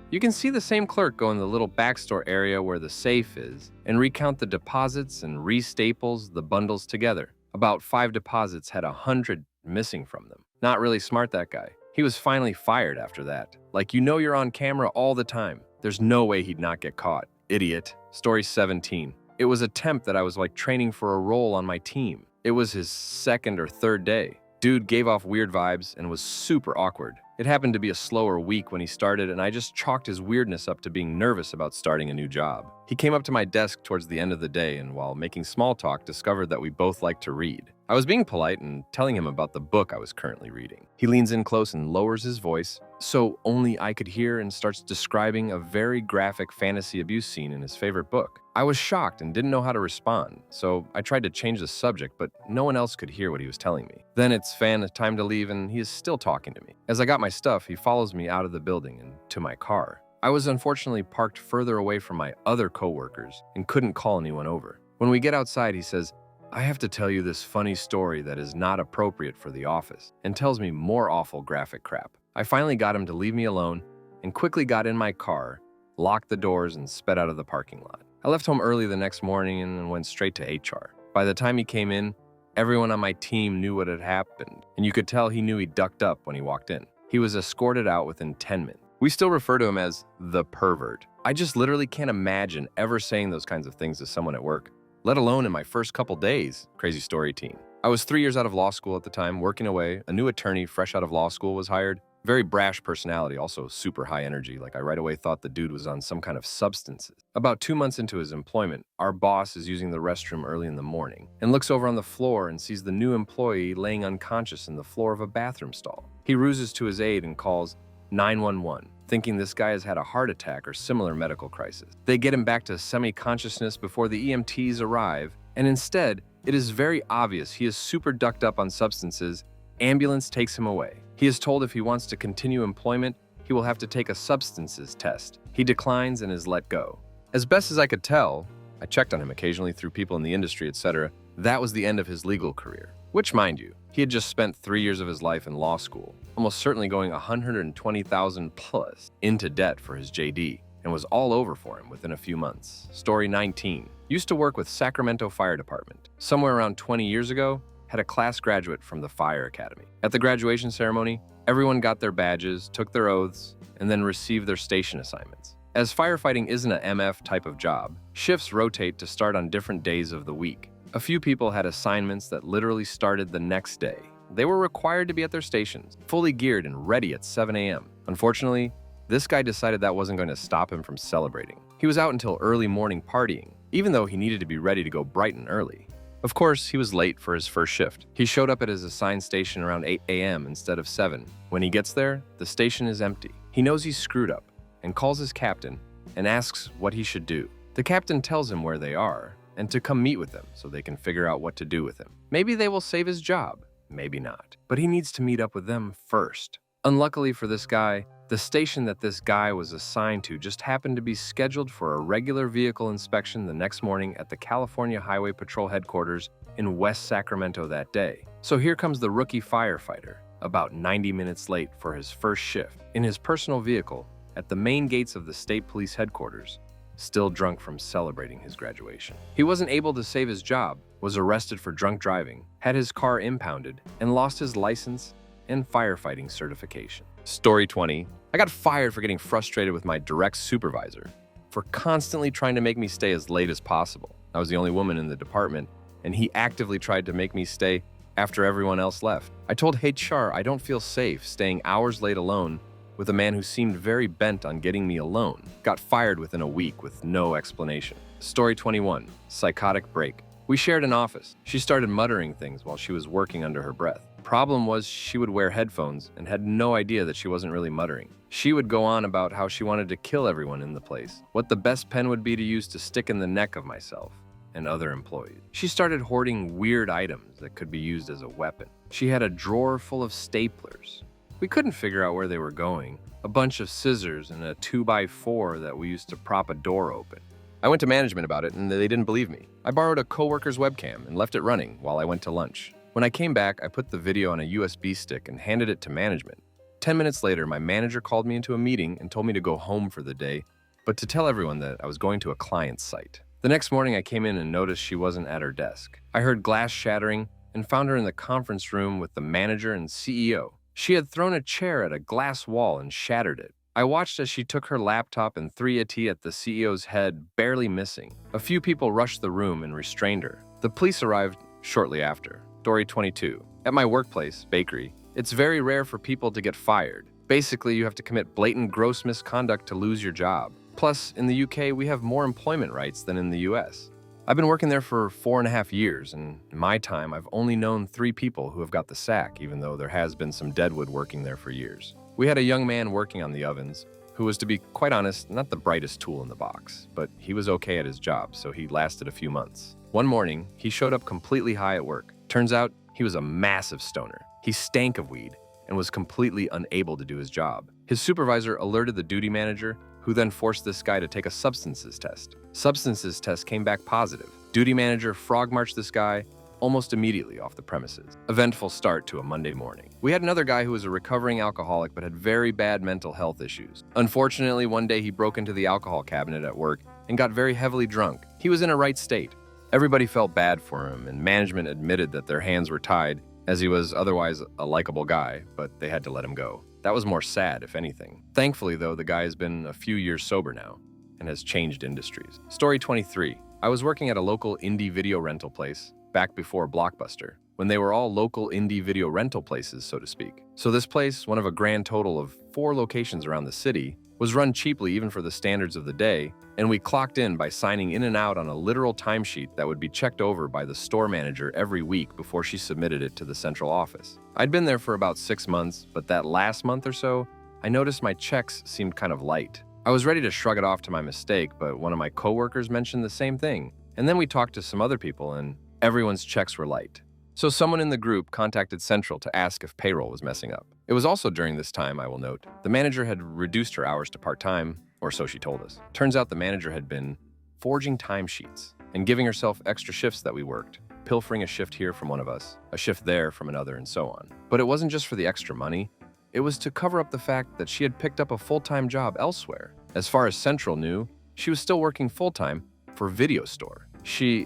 you can see the same clerk go in the little backstore area where the safe is and recount the deposits and restaples the bundles together. About 5 deposits had 100 missing from them. Not really smart, that guy. He was finally fired after that. Like, you know you're on camera all the time. There's no way he'd not get caught. Idiot. Story 17. It was a temp that I was like training for a role on my team. It was his second or third day. Dude gave off weird vibes and was super awkward. It happened to be a slower week when he started, and I just chalked his weirdness up to being nervous about starting a new job. He came up to my desk towards the end of the day and while making small talk, discovered that we both liked to read. I was being polite and telling him about the book I was currently reading. He leans in close and lowers his voice, so only I could hear, and starts describing a very graphic fantasy abuse scene in his favorite book. I was shocked and didn't know how to respond, so I tried to change the subject, but no one else could hear what he was telling me. Then it's time to leave, and he is still talking to me. As I got my stuff, he follows me out of the building and to my car. I was unfortunately parked further away from my other coworkers and couldn't call anyone over. When we get outside, he says, "I have to tell you this funny story that is not appropriate for the office," and tells me more awful graphic crap. I finally got him to leave me alone and quickly got in my car, locked the doors, and sped out of the parking lot. I left home early the next morning and went straight to HR. By the time he came in, everyone on my team knew what had happened, and you could tell he knew he ducked up when he walked in. He was escorted out within 10 minutes. We still refer to him as the pervert. I just literally can't imagine ever saying those kinds of things to someone at work, let alone in my first couple days. Crazy story, team. I was 3 years out of law school at the time, working away. A new attorney fresh out of law school was hired. Very brash personality, also super high energy. Like, I right away thought the dude was on some kind of substances. About 2 months into his employment, our boss is using the restroom early in the morning and looks over on the floor and sees the new employee laying unconscious in the floor of a bathroom stall. He ruses to his aid and calls 911, thinking this guy has had a heart attack or similar medical crisis. They get him back to semi-consciousness before the EMTs arrive, and instead, it is very obvious he is super ducked up on substances. Ambulance takes him away. He is told if he wants to continue employment, he will have to take a substances test. He declines and is let go. As best as I could tell, I checked on him occasionally through people in the industry, etc., that was the end of his legal career. Which, mind you, he had just spent 3 years of his life in law school, almost certainly going $120,000 plus into debt for his JD, and was all over for him within a few months. Story 19. Used to work with Sacramento Fire Department. Somewhere around 20 years ago, had a class graduate from the fire academy. At the graduation ceremony, everyone got their badges, took their oaths, and then received their station assignments. As firefighting isn't a MF type of job, shifts rotate to start on different days of the week. A few people had assignments that literally started the next day. They were required to be at their stations, fully geared and ready at 7 a.m. Unfortunately, this guy decided that wasn't going to stop him from celebrating. He was out until early morning partying, even though he needed to be ready to go bright and early. Of course, he was late for his first shift. He showed up at his assigned station around 8 a.m. instead of 7. When he gets there, the station is empty. He knows he's screwed up and calls his captain and asks what he should do. The captain tells him where they are and to come meet with them so they can figure out what to do with him. Maybe they will save his job, maybe not. But he needs to meet up with them first. Unluckily for this guy, the station that this guy was assigned to just happened to be scheduled for a regular vehicle inspection the next morning at the California Highway Patrol headquarters in West Sacramento that day. So here comes the rookie firefighter, about 90 minutes late for his first shift, in his personal vehicle at the main gates of the state police headquarters, still drunk from celebrating his graduation. He wasn't able to save his job, was arrested for drunk driving, had his car impounded, and lost his license and firefighting certification. Story 20. I got fired for getting frustrated with my direct supervisor for constantly trying to make me stay as late as possible. I was the only woman in the department, and he actively tried to make me stay after everyone else left. I told HR I don't feel safe staying hours late alone with a man who seemed very bent on getting me alone. Got fired within a week with no explanation. Story 21. Psychotic break. We shared an office. She started muttering things while she was working under her breath. Problem was she would wear headphones and had no idea that she wasn't really muttering. She would go on about how she wanted to kill everyone in the place, what the best pen would be to use to stick in the neck of myself. and other employees. She started hoarding weird items that could be used as a weapon. She had a drawer full of staplers. We couldn't figure out where they were going. A bunch of scissors and a 2x4 that we used to prop a door open. I went to management about it and they didn't believe me. I borrowed a coworker's webcam and left it running while I went to lunch. When I came back, I put the video on a USB stick and handed it to management. 10 minutes later, my manager called me into a meeting and told me to go home for the day, but to tell everyone that I was going to a client's site. The next morning, I came in and noticed she wasn't at her desk. I heard glass shattering and found her in the conference room with the manager and CEO. She had thrown a chair at a glass wall and shattered it. I watched as she took her laptop and threw it at the CEO's head, barely missing. A few people rushed the room and restrained her. The police arrived shortly after. Story 22. At my workplace, bakery, it's very rare for people to get fired. Basically, you have to commit blatant gross misconduct to lose your job. Plus, in the UK, we have more employment rights than in the US. I've been working there for 4.5 years, and in my time, I've only known 3 people who have got the sack, even though there has been some deadwood working there for years. We had a young man working on the ovens, who was, to be quite honest, not the brightest tool in the box, but he was okay at his job, so he lasted a few months. One morning, he showed up completely high at work. Turns out, he was a massive stoner. He stank of weed and was completely unable to do his job. His supervisor alerted the duty manager, who then forced this guy to take a substances test. Substances test came back positive. Duty manager frog-marched this guy almost immediately off the premises. Eventful start to a Monday morning. We had another guy who was a recovering alcoholic but had very bad mental health issues. Unfortunately, one day he broke into the alcohol cabinet at work and got very heavily drunk. He was in a right state. Everybody felt bad for him, and management admitted that their hands were tied, as he was otherwise a likable guy, but they had to let him go. That was more sad, if anything. Thankfully, though, the guy has been a few years sober now and has changed industries. Story 23. I was working at a local indie video rental place back before Blockbuster, when they were all local indie video rental places, so to speak. So this place, one of a grand total of 4 locations around the city, was run cheaply even for the standards of the day, and we clocked in by signing in and out on a literal timesheet that would be checked over by the store manager every week before she submitted it to the central office. I'd been there for about 6 months, but that last month or so, I noticed my checks seemed kind of light. I was ready to shrug it off to my mistake, but one of my coworkers mentioned the same thing. And then we talked to some other people, and everyone's checks were light. So someone in the group contacted Central to ask if payroll was messing up. It was also during this time, I will note, the manager had reduced her hours to part-time, or so she told us. Turns out the manager had been forging timesheets and giving herself extra shifts that we worked, pilfering a shift here from one of us, a shift there from another, and so on. But it wasn't just for the extra money. It was to cover up the fact that she had picked up a full-time job elsewhere. As far as Central knew, she was still working full-time for Video Store. She,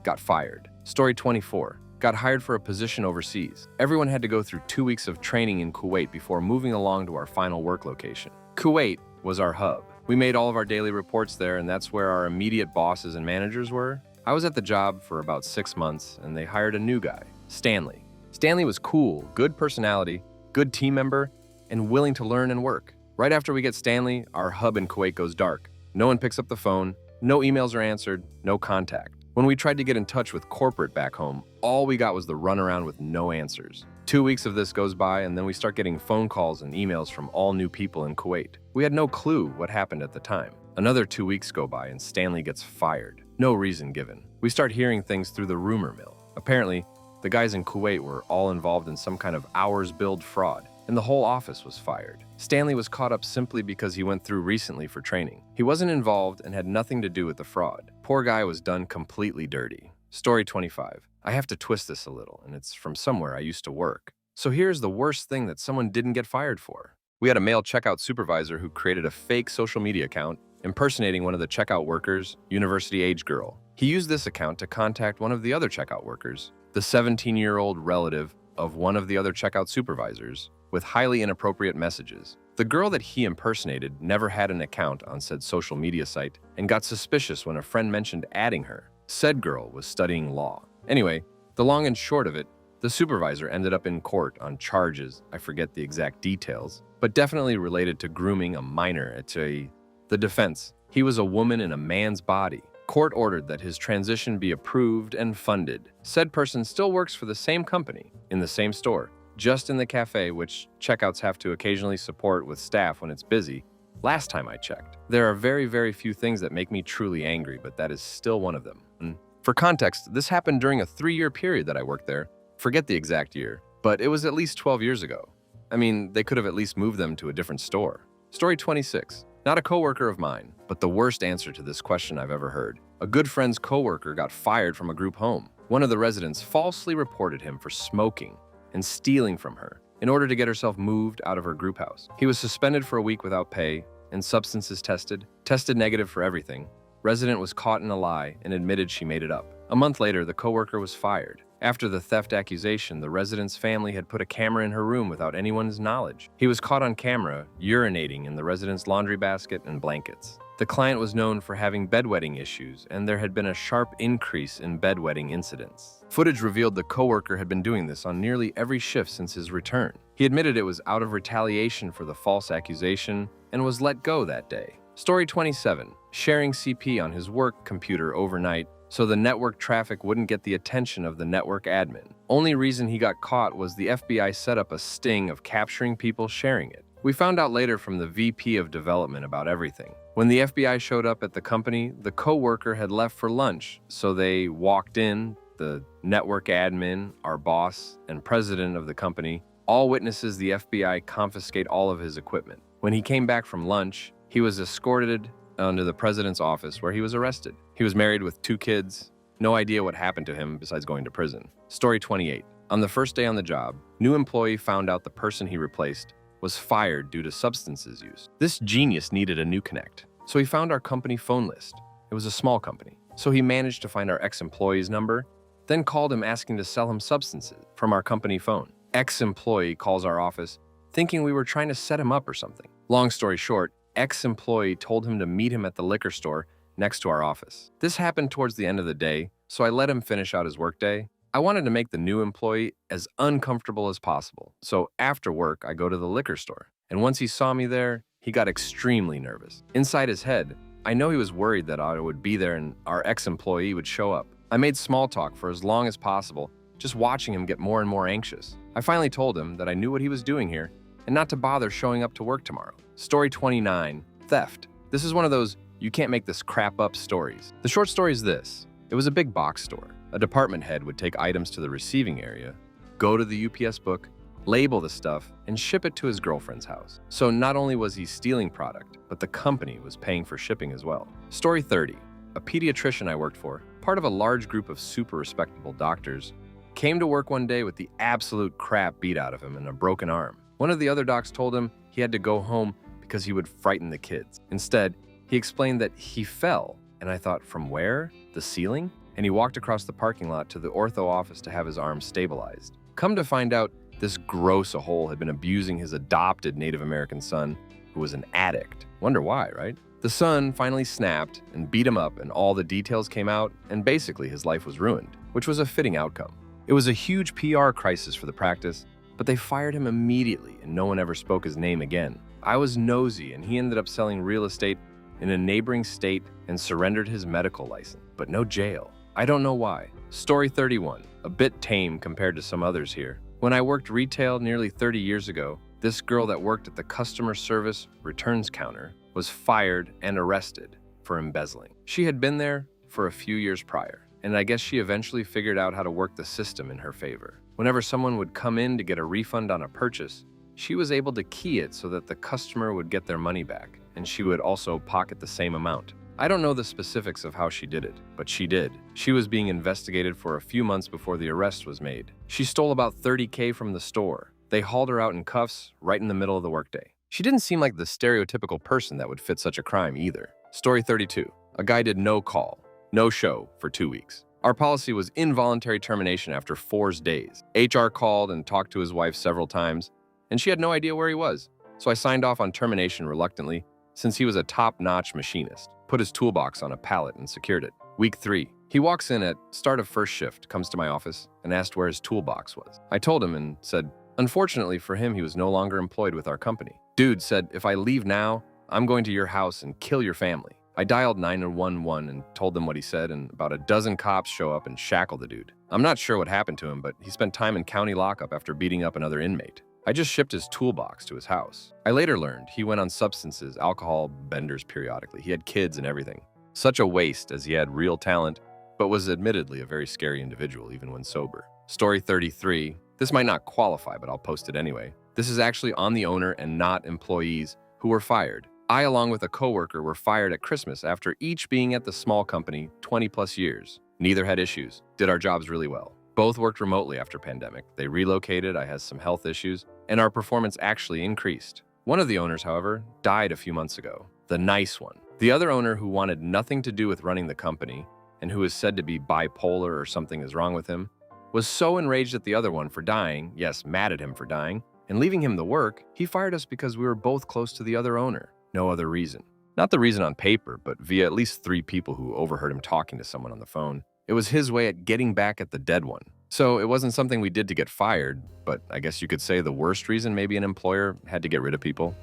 got fired. Story 24. Got hired for a position overseas. Everyone had to go through 2 weeks of training in Kuwait before moving along to our final work location. Kuwait was our hub. We made all of our daily reports there, and that's where our immediate bosses and managers were. I was at the job for about 6 months, and they hired a new guy, Stanley. Stanley was cool, good personality, good team member, and willing to learn and work. Right after we get Stanley, our hub in Kuwait goes dark. No one picks up the phone, no emails are answered, no contact. When we tried to get in touch with corporate back home, all we got was the runaround with no answers. 2 weeks of this goes by, and then we start getting phone calls and emails from all new people in Kuwait. We had no clue what happened at the time. Another 2 weeks go by, and Stanley gets fired. No reason given. We start hearing things through the rumor mill. Apparently, the guys in Kuwait were all involved in some kind of hours-billed fraud, and the whole office was fired. Stanley was caught up simply because he went through recently for training. He wasn't involved and had nothing to do with the fraud. Poor guy was done completely dirty. Story 25. I have to twist this a little, and it's from somewhere I used to work. So here's the worst thing that someone didn't get fired for. We had a male checkout supervisor who created a fake social media account impersonating one of the checkout workers, university-age girl. He used this account to contact one of the other checkout workers, the 17-year-old relative of one of the other checkout supervisors, with highly inappropriate messages. The girl that he impersonated never had an account on said social media site and got suspicious when a friend mentioned adding her. Said girl was studying law. Anyway, the long and short of it, the supervisor ended up in court on charges, I forget the exact details, but definitely related to grooming a minor. The defense, he was a woman in a man's body. Court ordered that his transition be approved and funded. Said person still works for the same company, in the same store, just in the cafe, which checkouts have to occasionally support with staff when it's busy. Last time I checked. There are very, very few things that make me truly angry, but that is still one of them. For context, this happened during a 3-year period that I worked there. Forget the exact year, but it was at least 12 years ago. I mean, they could have at least moved them to a different store. Story 26. Not a coworker of mine, but the worst answer to this question I've ever heard. A good friend's coworker got fired from a group home. One of the residents falsely reported him for smoking and stealing from her in order to get herself moved out of her group house. He was suspended for a week without pay and substances tested negative for everything. Resident was caught in a lie and admitted she made it up. A month later, the coworker was fired. After the theft accusation, the resident's family had put a camera in her room without anyone's knowledge. He was caught on camera urinating in the resident's laundry basket and blankets. The client was known for having bedwetting issues, and there had been a sharp increase in bedwetting incidents. Footage revealed the coworker had been doing this on nearly every shift since his return. He admitted it was out of retaliation for the false accusation and was let go that day. Story 27. Sharing CP on his work computer overnight so the network traffic wouldn't get the attention of the network admin. Only reason he got caught was the FBI set up a sting of capturing people sharing it. We found out later from the VP of development about everything. When the FBI showed up at the company, the coworker had left for lunch, so they walked in, the network admin, our boss, and president of the company, all witnesses the FBI confiscate all of his equipment. When he came back from lunch, he was escorted into the president's office where he was arrested. He was married with 2 kids, no idea what happened to him besides going to prison. Story 28. On the first day on the job, new employee found out the person he replaced was fired due to substances use. This genius needed a new connect, so he found our company phone list. It was a small company, so he managed to find our ex-employee's number, then called him asking to sell him substances from our company phone. Ex-employee calls our office, thinking we were trying to set him up or something. Long story short, ex-employee told him to meet him at the liquor store next to our office. This happened towards the end of the day, so I let him finish out his workday. I wanted to make the new employee as uncomfortable as possible, so after work, I go to the liquor store. And once he saw me there, he got extremely nervous. Inside his head, I know he was worried that I would be there and our ex-employee would show up. I made small talk for as long as possible, just watching him get more and more anxious. I finally told him that I knew what he was doing here and not to bother showing up to work tomorrow. Story 29. Theft. This is one of those you can't make this crap up stories. The short story is this. It was a big box store. A department head would take items to the receiving area, go to the UPS book, label the stuff, and ship it to his girlfriend's house. So not only was he stealing product, but the company was paying for shipping as well. Story 30. A pediatrician I worked for, part of a large group of super respectable doctors, came to work one day with the absolute crap beat out of him and a broken arm. One of the other docs told him he had to go home because he would frighten the kids. Instead, he explained that he fell, and I thought, from where? The ceiling? And he walked across the parking lot to the ortho office to have his arm stabilized. Come to find out, this gross a hole had been abusing his adopted Native American son, who was an addict. Wonder why, right? The son finally snapped and beat him up, and all the details came out, and basically his life was ruined, which was a fitting outcome. It was a huge PR crisis for the practice, but they fired him immediately and no one ever spoke his name again. I was nosy and he ended up selling real estate in a neighboring state and surrendered his medical license, but no jail. I don't know why. Story 31, a bit tame compared to some others here. When I worked retail nearly 30 years ago, this girl that worked at the customer service returns counter was fired and arrested for embezzling. She had been there for a few years prior, and I guess she eventually figured out how to work the system in her favor. Whenever someone would come in to get a refund on a purchase, she was able to key it so that the customer would get their money back, and she would also pocket the same amount. I don't know the specifics of how she did it, but she did. She was being investigated for a few months before the arrest was made. She stole about $30K from the store. They hauled her out in cuffs right in the middle of the workday. She didn't seem like the stereotypical person that would fit such a crime either. Story 32. A guy did no call, no show for 2 weeks. Our policy was involuntary termination after 4 days. HR called and talked to his wife several times, and she had no idea where he was. So I signed off on termination reluctantly, since he was a top-notch machinist, put his toolbox on a pallet and secured it. Week 3. He walks in at start of first shift, comes to my office, and asked where his toolbox was. I told him and said, unfortunately for him, he was no longer employed with our company. Dude said, if I leave now, I'm going to your house and kill your family. I dialed 911 and told them what he said, and about a dozen cops show up and shackle the dude. I'm not sure what happened to him, but he spent time in county lockup after beating up another inmate. I just shipped his toolbox to his house. I later learned he went on substances, alcohol benders periodically. He had kids and everything. Such a waste, as he had real talent, but was admittedly a very scary individual even when sober. Story 33. This might not qualify, but I'll post it anyway. This is actually on the owner and not employees who were fired. I, along with a coworker, were fired at Christmas after each being at the small company 20 plus years. Neither had issues, did our jobs really well. Both worked remotely after pandemic. They relocated, I had some health issues, and our performance actually increased. One of the owners, however, died a few months ago. The nice one. The other owner, who wanted nothing to do with running the company and who is said to be bipolar or something is wrong with him, was so enraged at the other one for dying, yes, mad at him for dying, and leaving him the work, he fired us because we were both close to the other owner. No other reason. Not the reason on paper, but via at least 3 people who overheard him talking to someone on the phone. It was his way at getting back at the dead one. So it wasn't something we did to get fired, but I guess you could say the worst reason maybe an employer had to get rid of people.